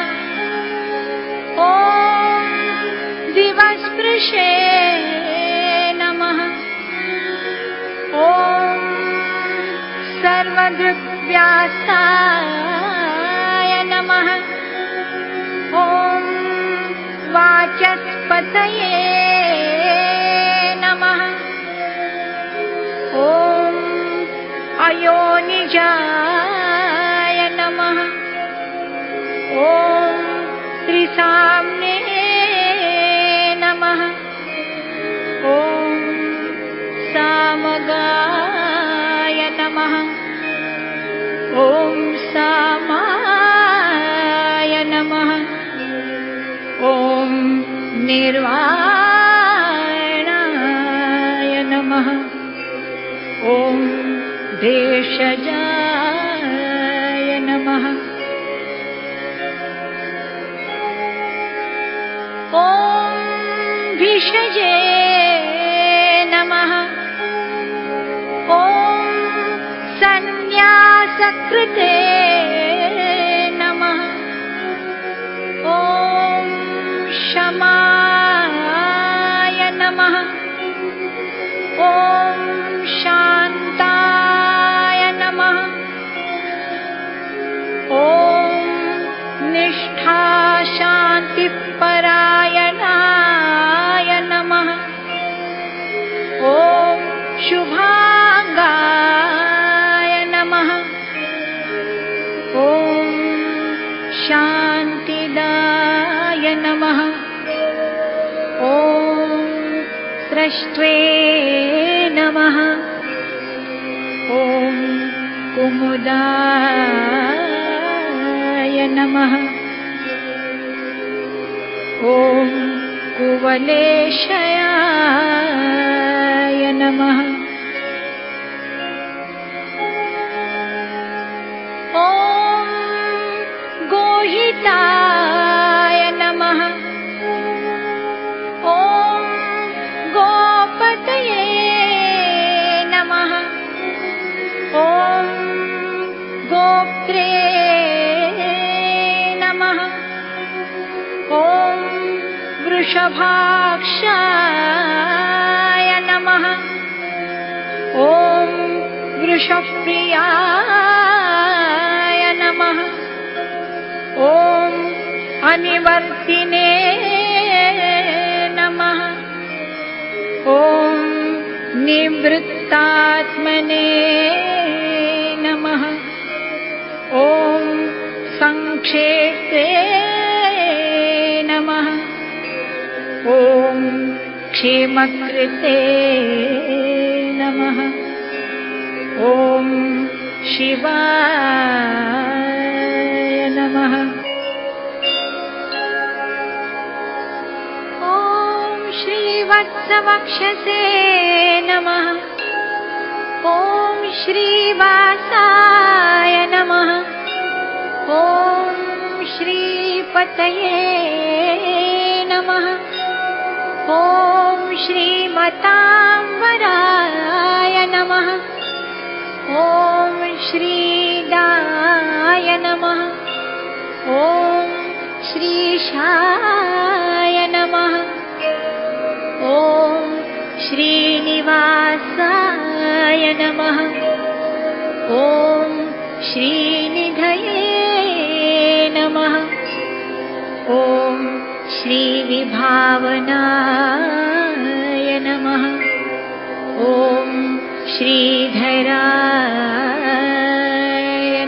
[SPEAKER 1] ॐ दिवस्पृशे नमः। ॐ सर्वदृग्व्यासाय नमः। ॐ वाचस्पतये नमः। ॐ अयोनिजाय नमः। ॐ त्रिसाम्ने नमः। ॐ सामगाय नमः। ॐ सामाय नमः। ॐ निर्वाणाय नमः। ॐ भेषजाय नमः। ॐ भिषजे नमः। ॐ सन्न्यासकृते नमः। ॐ क्षमाय नमः। ॐ शान्ताय नमः। ॐ निष्ठाशान्तिपरायणाय नमः। ॐ शुभांगाय नमः। ॐ शान्तिदाय नमः। ॐ स्रष्ट्वे नमः। ॐ कुमुदाय नमः। ॐ कुवलेशयाय नमः। ॐ गोहिताय नमः। ॐ गोपतये नमः। ॐ गोप्त्रे नमः। ॐ वृषभाक्षाय नमः। ॐ वृषप्रियाय नमः। ॐ अनिवर्तिने नमः। ॐ निवृत्तात्मने नमः। ॐ संक्षेप्ते नमः। ॐ क्षेमकृते नमः। ॐ शिवाय नमः। ॐ श्रीवत्सवक्षसे नमः। ॐ श्रीवासाय नमः। ॐ श्रीपतये नमः। ॐ श्रीमताम्बराय नमः। ॐ श्रीदाय नमः। ॐ श्रीशाय नमः। ॐ श्रीनिवासाय नमः। ॐ श्रीनिधये नमः। ॐ श्रीविभावनाय नमः। ॐ श्रीधराय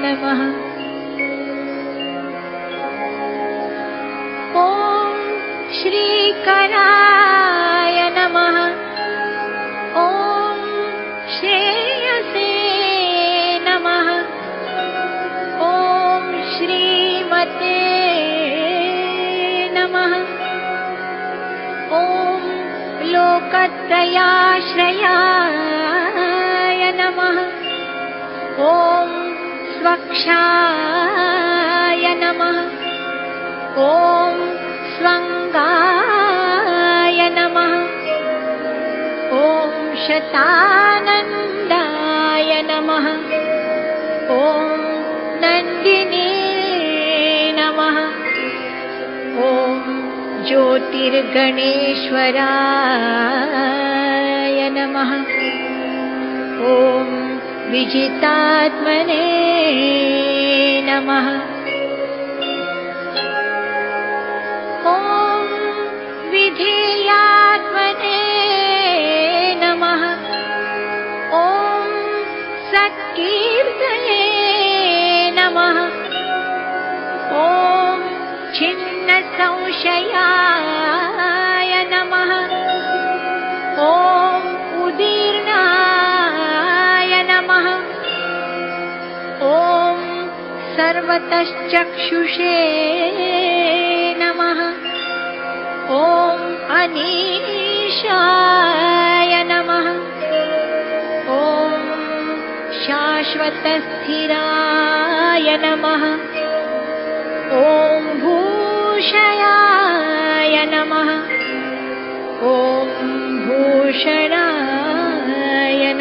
[SPEAKER 1] नमः। ॐ दत्तात्रेयाश्रयाय नमः। ॐ स्वक्षाय नमः। ॐ स्वङ्गाय नमः। ॐ शतानन्दाय नमः। ॐ नन्दिने नमः। ॐ ज्योतिर्गणेश्वराय नमः। ॐ विजितात्मने नमः। ॐ विधेयात्मने नमः। ॐ सत्कीर्तने नमः। ॐ छिन्नसंशयाय नमः। ॐ उदीर्णाय नमः। ॐ सर्वतश्चक्षुषे नमः। ॐ अनीशाय नमः। ॐ शाश्वतस्थिराय नमः। ॐ भूषयाय नमः। ॐ भूषणाय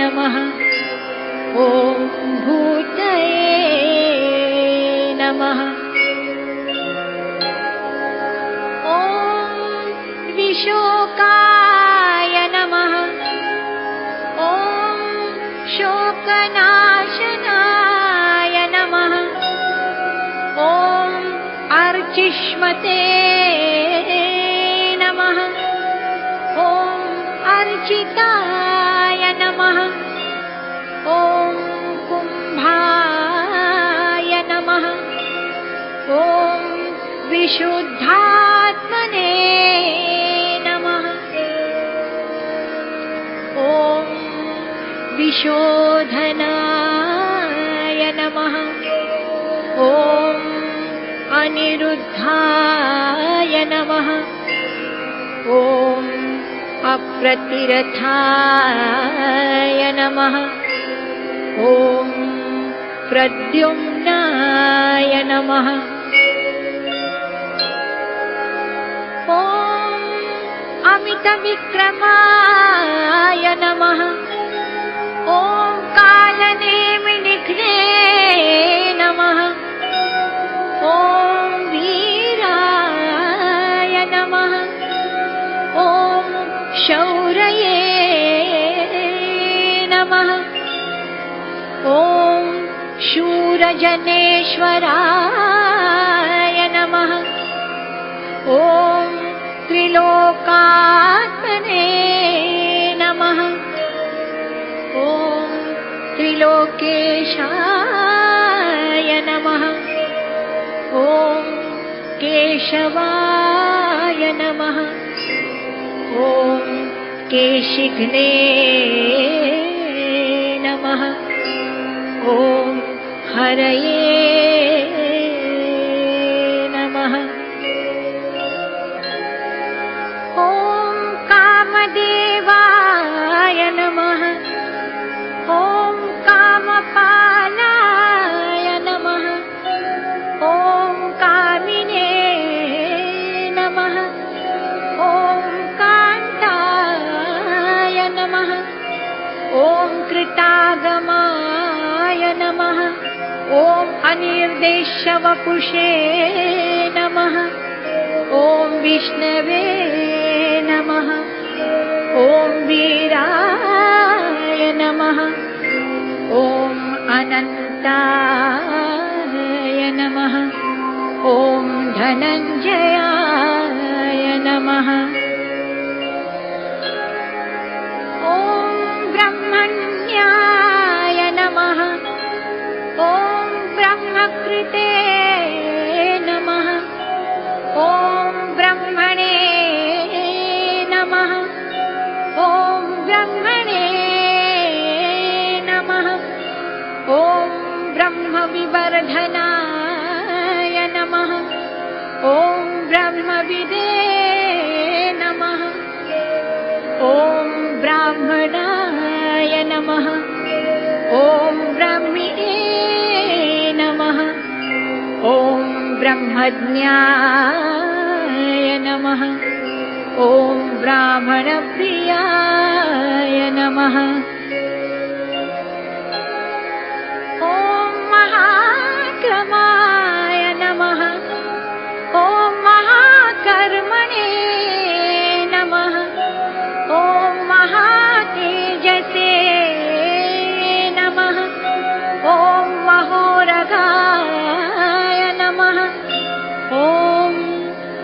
[SPEAKER 1] नमः। ॐ भूतये नमः। ॐ विशोकाय नमः। ॐ शोकनाशनाय नमः। ॐ अर्चिष्मते नमः। ॐ अर्चिताय नमः। ॐ कुम्भाय नमः। ॐ विशुद्धात्मने नमः। ॐ विशोधनाय नमः। ॐ अनिरुद्धाय नमः। ॐ अप्रतिरथाय नमः। ॐ प्रद्युम्नाय नमः। ॐ अमितविक्रमाय नमः। ॐ कालनेमिनिघ्ने नमः। ॐ वीराय नमः। ॐ शौर्ये नमः। ॐ शूरजनेश्वराय नमः। ॐ त्रिलोकात्मने नमः। ॐ त्रिलोकेशाय नमः। ॐ केशवाय नमः। ॐ केशिघ्ने नमः। ॐ हरये नमः। ॐ कामदेवाय नमः। ॐ कामपालाय नमः। ॐ कामिने नमः। ॐ कान्ताय नमः। ॐ कृतागमाय नमः। ॐ अनिर्देशवपुषे नमः। ॐ विष्णवे नमः। ॐ वीराय नमः। ॐ अनन्ताय नमः। ॐ धनञ्जयाय नमः। ॐ ब्रह्मण्याय नमः। ॐ ब्रह्मकृते नमः। ॐ ब्रह्मणे नमः। ॐ ब्रह्मणे नमः। ॐ ब्रह्मविवर्धनाय नमः। ॐ ब्रह्मविदे नमः। ॐ ॐ ब्रह्मिणे नमः। ॐ ब्रह्मज्ञाय नमः। ॐ ब्राह्मणप्रियाय नमः। ॐ महाक्रमाय नमः। ॐ महाकर्मणे नमः। ॐ महातेजसे नमः। ॐ महोरगाय नमः। ॐ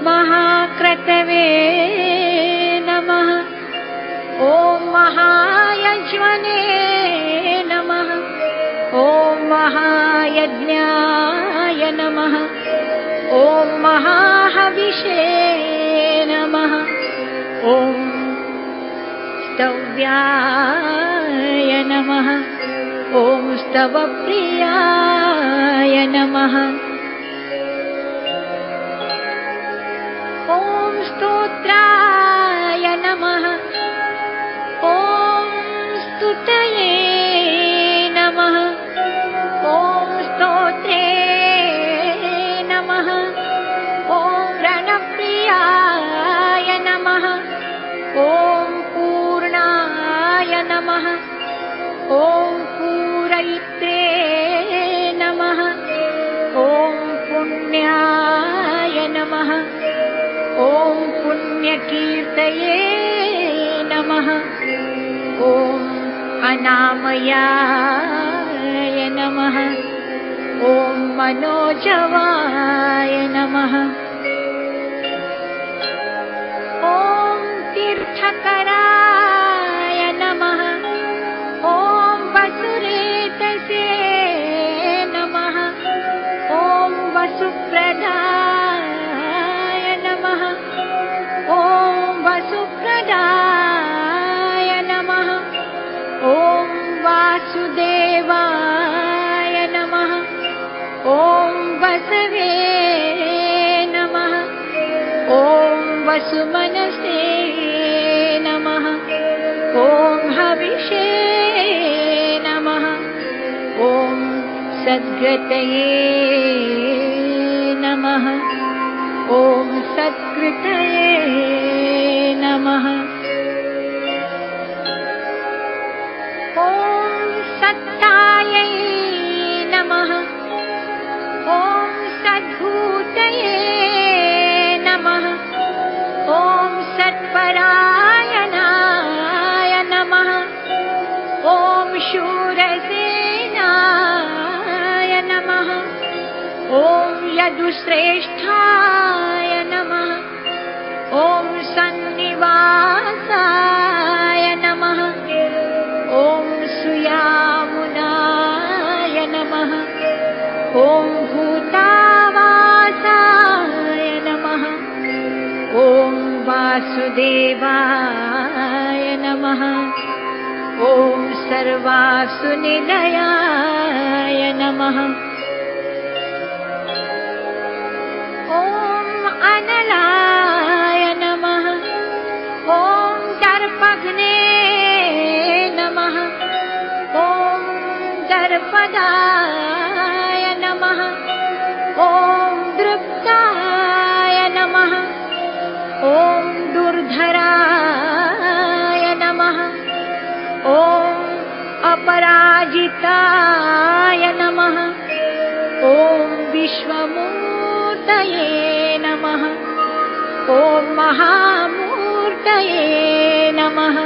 [SPEAKER 1] महाक्रतवे नमः। ॐ महायज्वने नमः। ॐ महायज्ञाय नमः। ॐ महाहविषे नमः। ॐ स्तव्याय नमः। ॐ स्तवप्रियाय नमः। ॐ स्तोत्राय नमः। ॐ स्तुतये नमः। ॐ स्तोत्रे नमः। ॐ रणप्रियाय नमः। ॐ पूर्णाय नमः। ॐ पूरयित्रे नमः। ॐ पुण्याय नमः। ॐ पुण्यकीर्तये नमः। ॐ अनामयाय नमः। ॐ मनोजवाय नमः। ॐ तीर्थकराय नमः। ॐ वसुरेतसे नमः। ॐ वसुप्रदाय नमः। ॐ वसुप्रदाय नमः। ॐ वासुदेवाय नमः। ॐ वसवे नमः। ॐ वसुमनसे नमः। ॐ हविषे नमः। ॐ सद्गतये नमः। ॐ सत्कृतये नमः। ॐ सत्तायै नमः। ॐ सद्भूतये नमः। ॐ सत्परायणाय नमः। ॐ शूरसेनाय नमः। ॐ यदुश्रेष्ठाय नमः। ॐ सन्निवासाय नमः। ॐ सुयामुनाय नमः। ॐ भूतावासाय नमः। ॐ वासुदेवाय नमः। ॐ सर्वासुनिलयाय नमः। ॐ अनलाय नमः। ॐ दर्पघ्ने नमः। ॐ दर्पदाय नमः। ॐ दृप्ताय नमः। ॐ दुर्धराय नमः। ॐ अपराजिताय नमः। ॐ विश्वमूर्तये नमः। ॐ महामूर्तये नमः।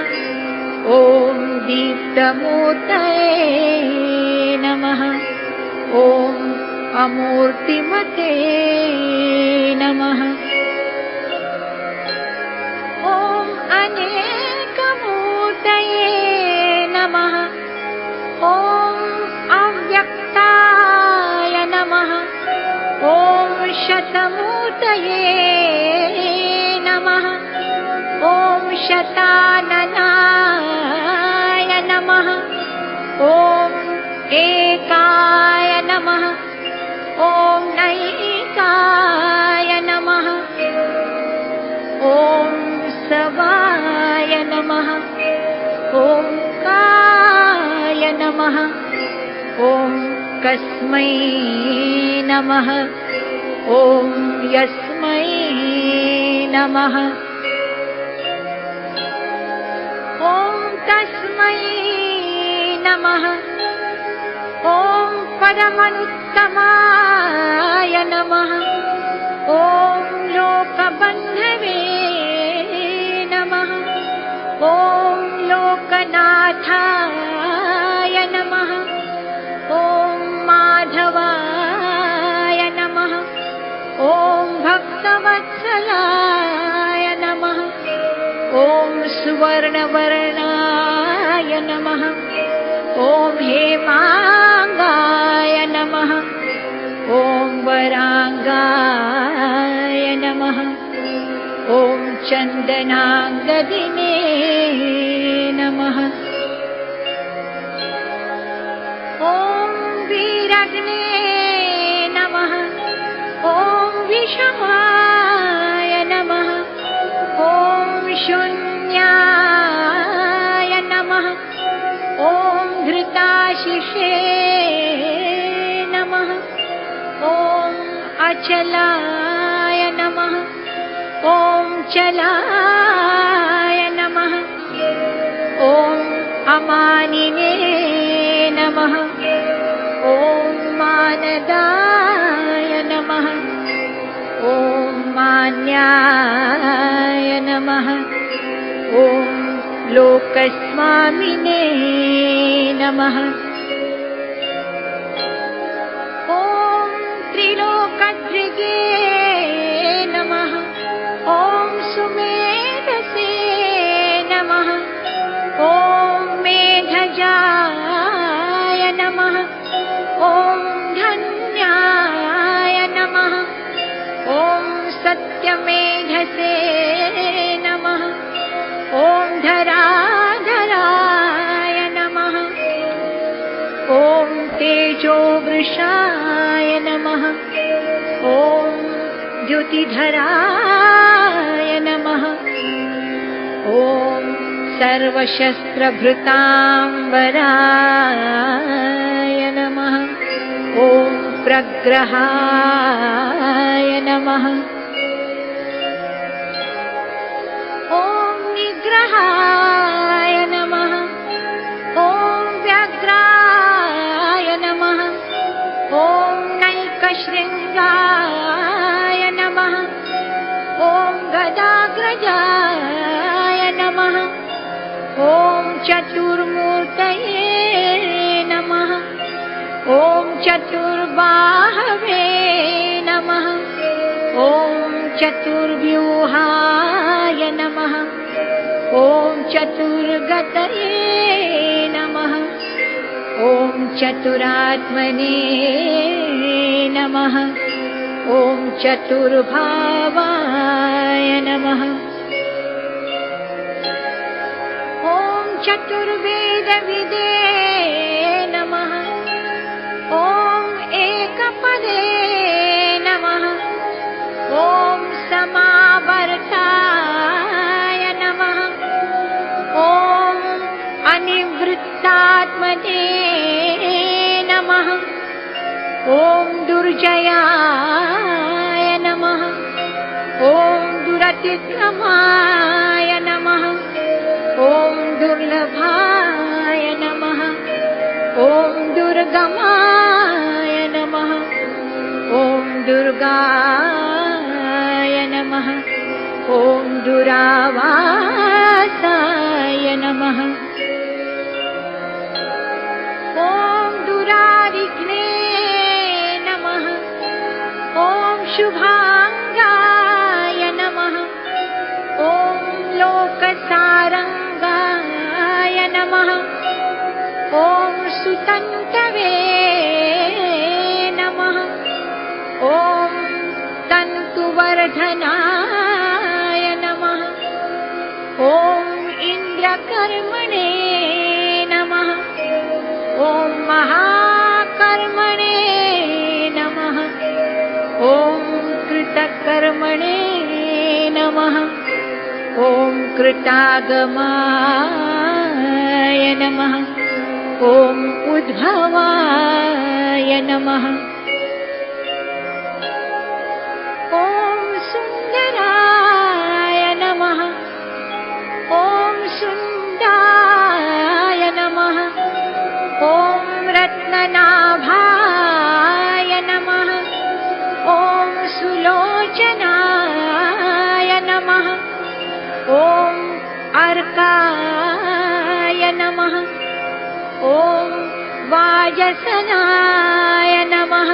[SPEAKER 1] ॐ दीप्तमूर्तये नमः। ॐ अमूर्तिमते नमः। ॐ अनेकमूर्तये नमः। ॐ अव्यक्ताय नमः। ॐ शतमूर्तये नमः। ॐ शताननाय नमः। ॐ एकाय नमः। ॐ नैकाय नमः। ॐ सवाय नमः। ॐ काय नमः। ॐ कस्मै नमः ॐ यस्मै नमः ॐ तस्मै नमः ॐ परमनुत्तमाय नमः ॐ लोकबन्धवे नमः ॐ लोकनाथाय नमः ॐ माधवाय नमः ॐ भक्तवत्सलाय नमः ॐ सुवर्णवर्णाय नमः ॐ हेमांगाय नमः ॐ वरांगाय नमः ॐ चन्दनांगदिने नमः ॐ वीरग्ने नमः ॐ विषमाय नमः ॐ शून्याय नमः ॐ धृताशिषे नमः ॐ अचलाय नमः ॐ चलाय नमः ॐ अमानिने नमः ॐ मानदाय नमः ॐ मान्याय नमः ॐ लोकस्वामिने नमः ॐ त्रिलोकधृगे नमः ॐ सुमेधसे नमः ॐ मेधजाय नमः ॐ धन्याय नमः ॐ सत्यमेधसे नमः ॐ धराधराय नमः ॐ तेजोवृषाय नमः ॐ द्युतिधराय नमः ॐ सर्वशस्त्रभृताम्बराय नमः ॐ प्रग्रहाय नमः ॐ निग्रहाय नमः ॐ व्याघ्राय नमः ॐ नैकशृङ्गाय नमः ॐ गदाग्रजाय नमः ॐ चतुर्मूर्तये नमः ॐ चतुर्बाहवे नमः ॐ चतुर्व्यूहाय नमः ॐ चतुर्गतये नमः ॐ चतुरात्मने नमः ॐ चतुर्भावाय नमः ॐ चतुर्वेदविदे नमः ॐ एकपदे नमः ॐ समावर्ताय नमः ॐ अनिवृत्तात्मने नमः ॐ दुर्जयाय नमः ॐ दुरतिक्रमाय नमः ॐ दुर्लभाय नमः ॐ दुर्गमाय नमः ॐ दुर्गाय नमः ॐ दुरावासाय नमः ॐ दुरारिघ्ने नमः ॐ शुभांगाय नमः ॐ लोकसारंगाय नमः ॐ सुतन्तवे नमः ॐ तन्तुवर्धनाय नमः ॐ इन्द्रकर्मणे नमः ॐ महाकर्मणे नमः ॐ कृतकर्मणे नमः ॐ कृतागमाय नमः ॐ उद्भवाय नमः। ॐ सुन्दराय नमः। ॐ सुन्दाय नमः। ॐ रत्ननाभाय नमः। ॐ सुलोचनाय नमः। ॐ अर्काय नमः। ॐ वाजसनाय नमः।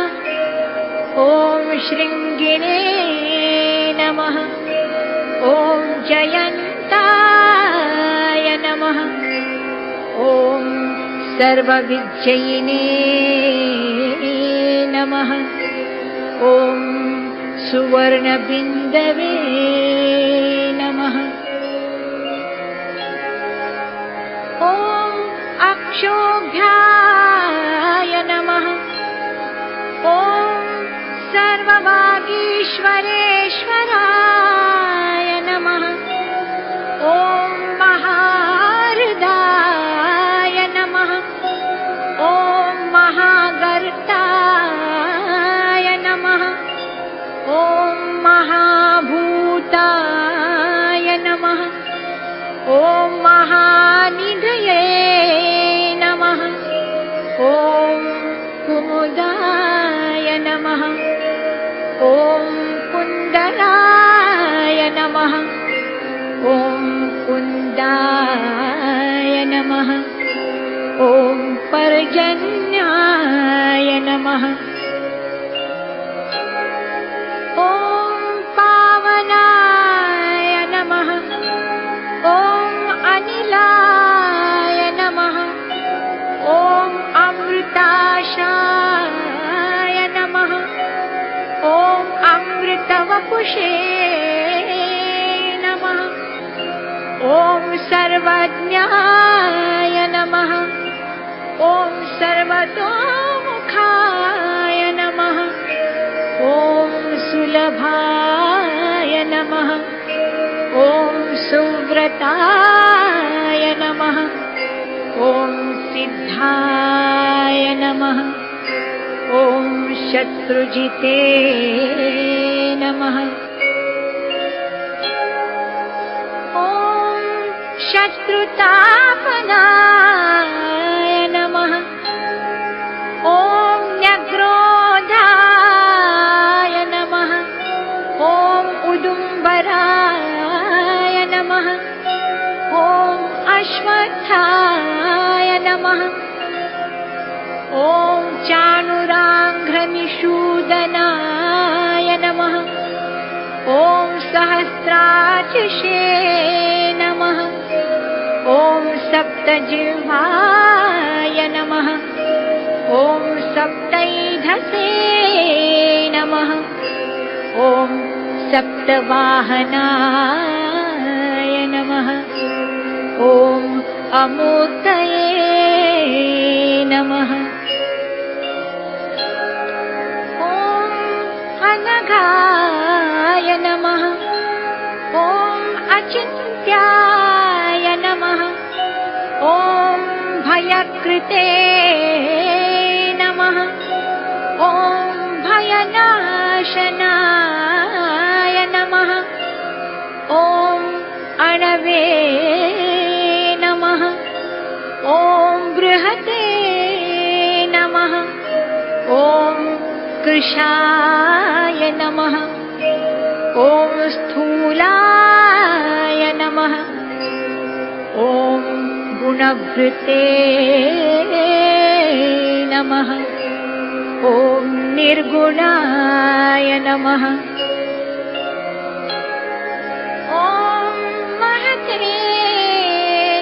[SPEAKER 1] ॐ शृङ्गिणे नमः। ॐ जयन्ताय नमः। ॐ सर्वविजयिने नमः। ॐ सुवर्णबिन्दवे नमः। ॐ अक्षोभ्याय नमः। ॐ सर्ववागीश्वरेश्वराय नमः। ॐ महाहृदाय नमः। ॐ महागर्ताय नमः। ॐ महाभूताय नमः। ॐ महानिधये नमः। ॐ कुमुदाय नमः। ॐ कुन्दराय नमः। ॐ कुन्दाय नमः। ॐ पर्जन्याय नमः। ॐ पावनाय नमः। ॐ अनिलाय नमः। ॐ अमृताशाय नमः। ॐ अमृतवपुषे नमः। ॐ सर्वज्ञाय नमः। ॐ सर्वतोमुखाय नमः। ॐ सुलभाय नमः। ॐ सुव्रताय नमः। ॐ सिद्धाय नमः। ॐ शत्रुजिते नमः। ॐ शत्रुतापनाय नमः। ॐ न्यग्रोधाय नमः। ॐ उदुम्बराय नमः। ॐ अश्वत्थाय नमः। ॐ चाणुराङ्घ्रनिषूदनाय नमः। ॐ सहस्राचिषे नमः। ॐ सप्तजिह्वाय नमः। ॐ सप्तैधसे नमः। ॐ सप्तवाहनाय नमः। ॐ अमूर्तये नमः। ॐ अनघाय नमः। ॐ अचिन्त्याय नमः। ॐ भयकृते नमः। ॐ भयनाशनाय नमः। ॐ अणवे नमः। ॐ बृहते नमः। ॐ कृशाय नमः। ॐ स्थूलाय नमः। ॐ गुणभृते नमः। ॐ निर्गुणाय नमः। ॐ महते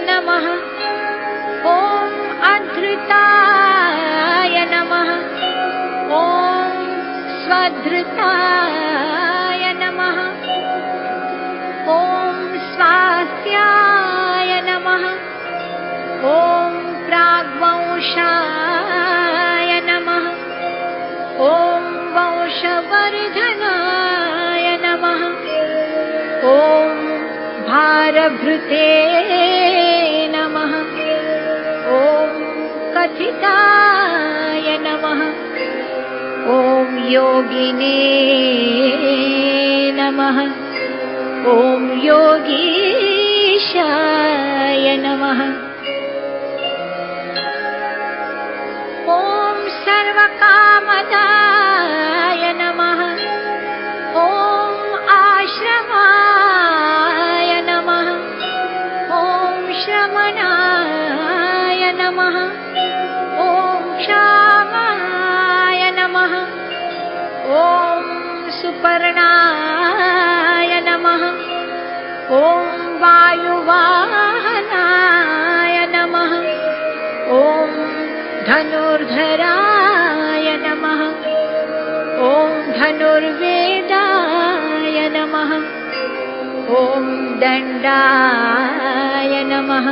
[SPEAKER 1] नमः। ॐ अधृताय नमः। ॐ स्वधृताय नमः। ॐ स्वास्याय नमः। ॐ प्राग्वंशाय नमः। ॐ वंशवर्धनाय नमः। ॐ भारभृते नमः। ॐ पथिताय नमः। ॐ योगिने नमः। ॐ योगीशाय नमः। ॐ सर्वकामदाय नमः। ॐ आश्रमाय नमः। ॐ श्रमणाय नमः। ॐ क्षामाय नमः। ॐ सुपर्णाय नमः। ॐ वायुवाहनाय नमः। ॐ धनुर्धराय नमः। ॐ धनुर्वेदाय नमः। ॐ दण्डाय नमः।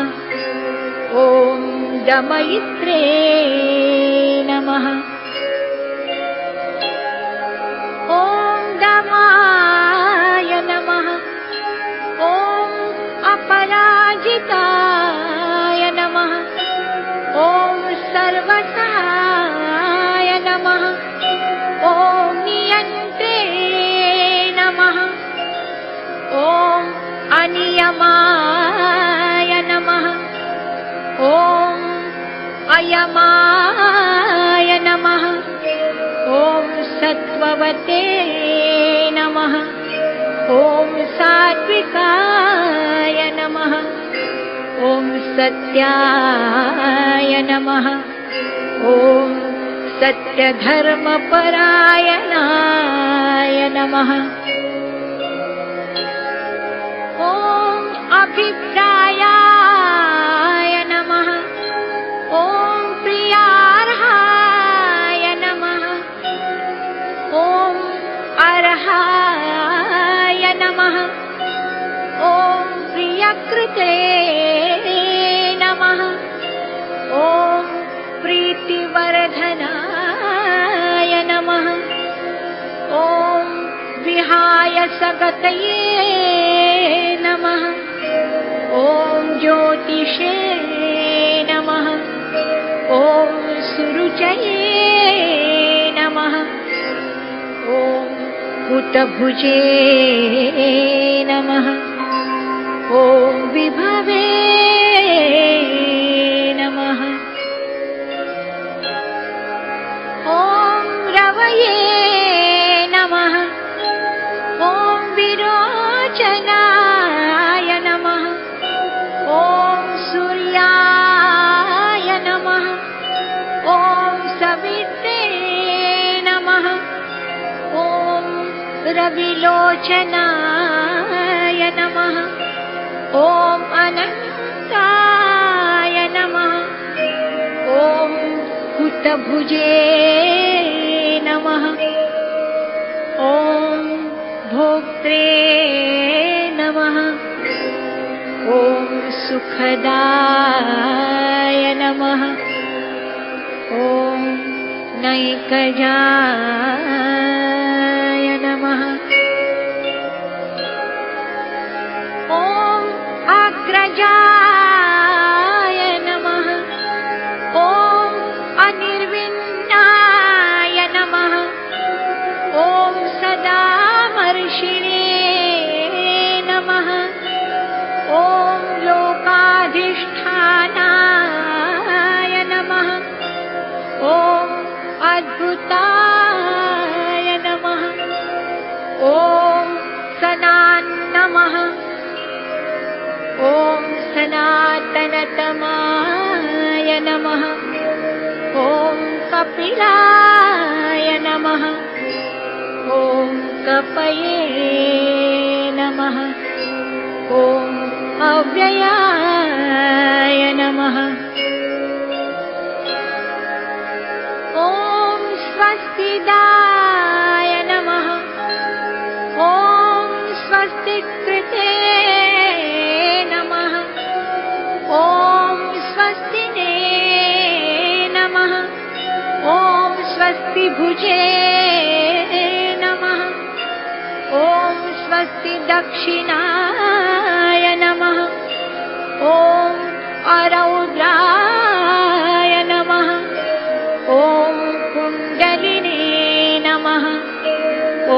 [SPEAKER 1] ॐ दमयित्रे नमः। ॐ दमाय नमः। ॐ अपराजिताय नमः। ॐ सर्वसाय नमः। ॐ नियन्त्रे नमः। ॐ अनियमाय नमः। ॐ अयमाय नमः। ॐ सत्त्ववते नमः। ॐ सात्विकाय नमः। ॐ सत्याय नमः। ॐ सत्यधर्मपरायणाय नमः। ॐ अभिप्रायाय नमः। ॐ प्रियार्हाय नमः। ॐ अर्हाय नमः। ॐ प्रियकृते नमः। ॐ प्रीतिवर्धनाय नमः। ॐ विहाय सगतये नमः। ॐ ज्योतिषे नमः। ॐ सुरुचये नमः। ॐ कुतभुजे नमः। ॐ विभवे नमः। ॐ रवये नमः। ॐ विरोचनाय नमः। ॐ सूर्याय नमः। ॐ सवित्रे नमः। ॐ रविलोचनाय नमः। ॐ अनन्ताय नमः। ॐ कुतभुजे नमः। ॐ भोक्त्रे नमः। ॐ सुखदाय नमः। ॐ नैकजाय नमः। ॐ अग्रजाय नमः। ॐ अनिर्विण्णाय नमः। ॐ सदामर्शिणे नमः। ॐ लोकाधिष्ठानाय नमः। ॐ अद्भुताय नमः। ॐ सनान्नमः। ॐ सनातनतमाय नमः। ॐ कपिलाय नमः। ॐ कपये नमः। ॐ अव्ययाय नमः। ॐ स्वस्तिदाय नमः। ॐ स्वस्तिकृते नमः। ॐ स्वस्तिने नमः। ॐ स्वस्तिभुजे नमः। ॐ स्वस्ति दक्षिणाय नमः। ॐ अरौद्राय नमः। ॐ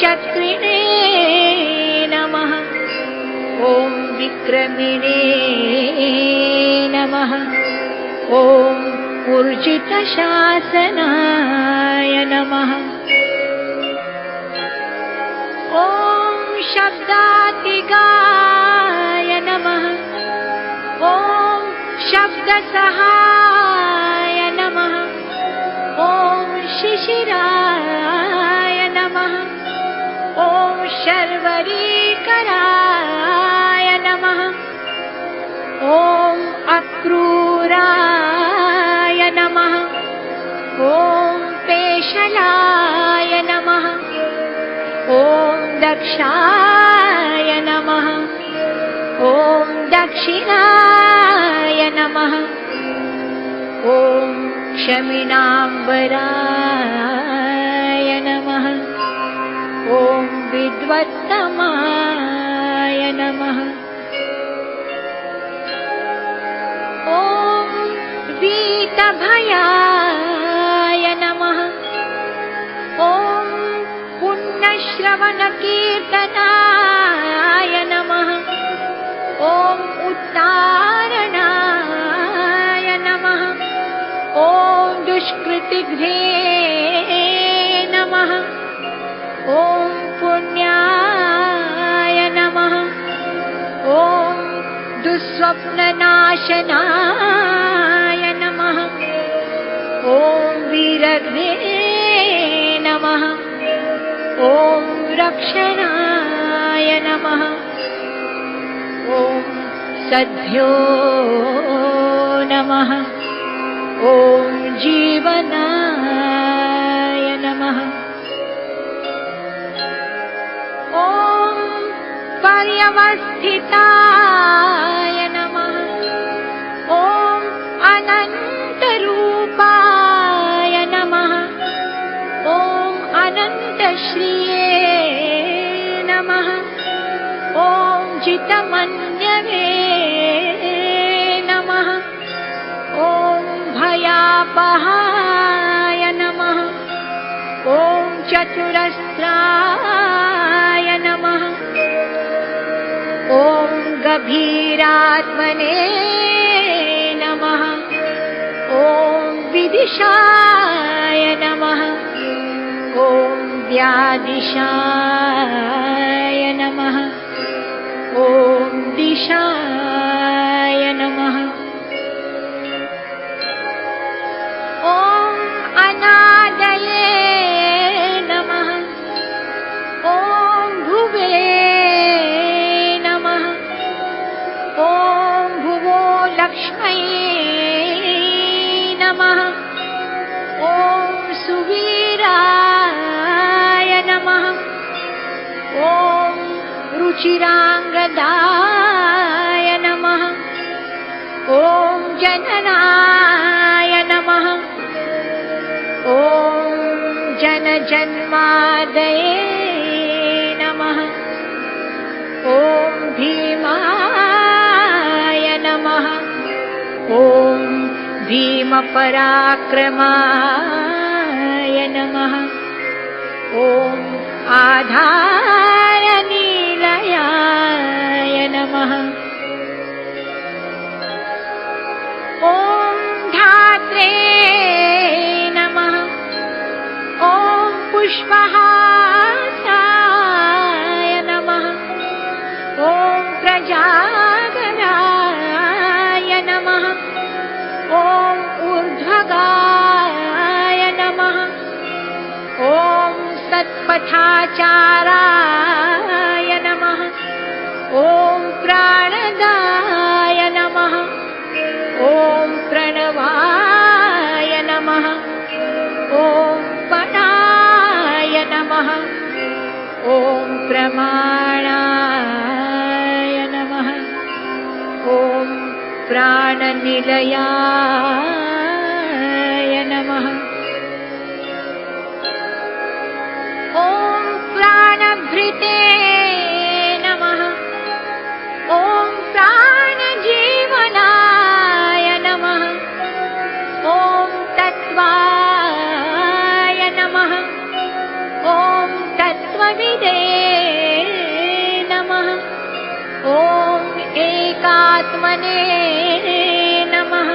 [SPEAKER 1] चक्रिणे नमः। ॐ विक्रमिणे नमः। ॐ ऊर्जितशासनाय नमः। ॐ शब्दातिगाय नमः। ॐ शब्दसहाय नमः। ॐ शिशिराय नमः। ॐ शर्वरीकराय नमः। ॐ अक्रूराय नमः। ॐ पेशलाय नमः। ॐ दक्षाय नमः। ॐ दक्षिणाय नमः। ॐ क्षमिणाम्बराय नमः। ॐ विद्वत्तमाय नमः। ॐ वीतभयाय नमः। ॐ पुण्यश्रवणकीर्तनाय नमः। ॐ उत्तारणाय नमः। ॐ दुष्कृतिघ्ने नमः। ॐ पुण्याय नमः। ॐ दुःस्वप्ननाशनाय नमः। ॐ वीरघ्ने नमः। ॐ रक्षणाय नमः। ॐ सद्भ्यो नमः। ॐ जीवनाय नमः। ॐ पर्यवस्थिताय नमः। ॐ अनन्तरूपाय नमः। ॐ अनन्तश्रिये नमः। ॐ जितमन्यवे नमः। ॐ भयापहाय नमः। ॐ चतुरस्राय नमः। ॐ गभीरात्मने नमः। ॐ विदिशाय नमः। ॐ व्यादिशाय नमः। ॐ दिशाय नमः। ॐ अनादये नमः। ॐ भुवे नमः। ॐ भुवो लक्ष्म्यै नमः। ॐ सुवीराय नमः। ॐ रुचिराङ्गदाय नमः। ॐ जननाय नमः। ॐ जनजन्मादये नमः। ॐ भीमाय नमः। ॐ भीमपराक्रमाय नमः। ॐ आधारनीलयाय नमः। ॐ धात्रे नमः। ॐ पुष्पहासाय नमः। ॐ प्रजागराय नमः। ॐ ऊर्ध्वगाय नमः। ॐ सत्पथाचाराय नमः। ॐ प्राणदाय नमः। ॐ प्रणवाय नमः। ॐ पणाय नमः। ॐ प्रमाणाय नमः। ॐ प्राणनिलयाय नमः। ॐ प्राणभृते नमः। ॐ प्राणजीवनाय नमः। ॐ तत्त्वाय नमः। ॐ तत् तत्त्वविदे नमः। ॐ एकात्मने नमः।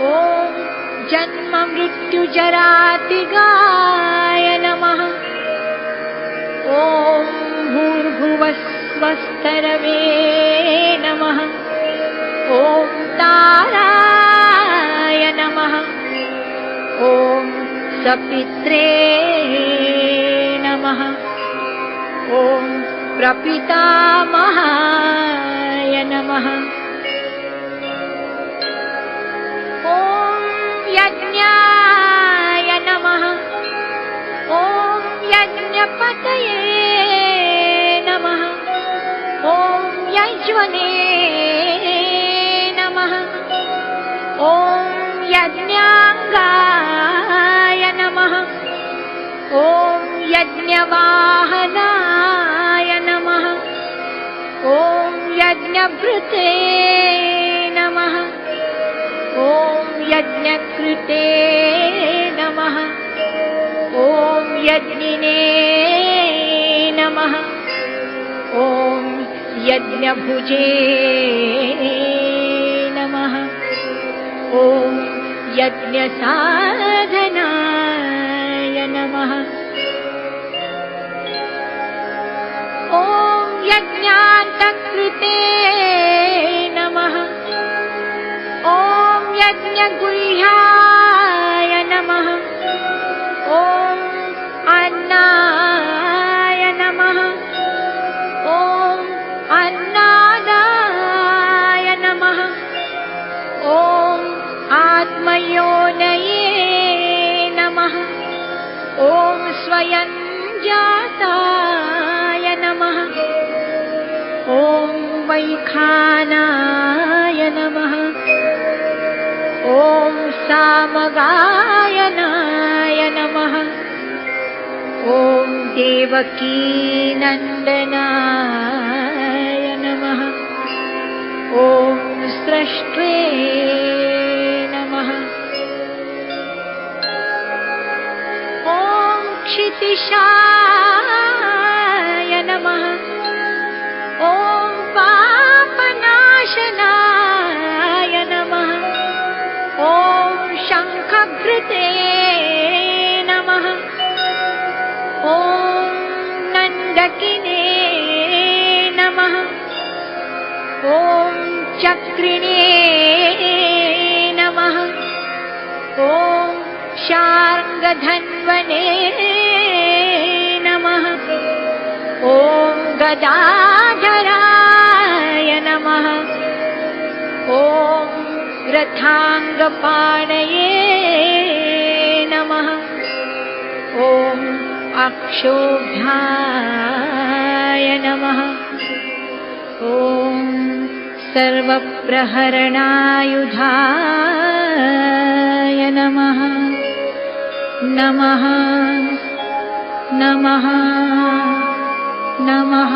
[SPEAKER 1] ॐ जन्म मृत्युजरातिगाय नमः। ॐ भूर्भुवस्वस्तरवे नमः। ॐ ताराय नमः। ॐ सपित्रे नमः। ॐ प्रपितामहाय नमः। ॐ यज्ञाय नमः। ॐ यज्ञपतये नमः। ॐ यज्वने नमः। ॐ यज्ञाङ्गाय नमः। ॐ यज्ञवाहनाय नमः। ॐ यज्ञभृते नमः। ॐ यज्ञकृते नमः। ॐ यज्ञिने नमः। ॐ यज्ञभुजे नमः। ॐ यज्ञसाधनाय नमः। ॐ यज्ञान्तकृते नमः। ॐ यज्ञगुह्याय नमः। ॐ अन्नाय नमः। ॐ अन्नादाय नमः। ॐ आत्मयोनये नमः। ॐ स्वयं जाताय नमः। ॐ वैखानाय नमः। ॐ सामगायनाय नमः। ॐ देवकीनन्दनाय नमः। ॐ स्रष्टे नमः। ॐ क्षितिशाय नमः। ॐ पापनाशनाय नमः। ॐ शङ्खभृते नमः। ॐ नन्दकिने नमः। ॐ चक्रिणे नमः। ॐ शार्ङ्गधन्वने नमः। ॐ गदाधराय नमः। ॐ रथाङ्गपाणये नमः। ॐ अक्षोभ्याय नमः। ॐ सर्वप्रहरणायुधाय नमः। नमः नमः नमः।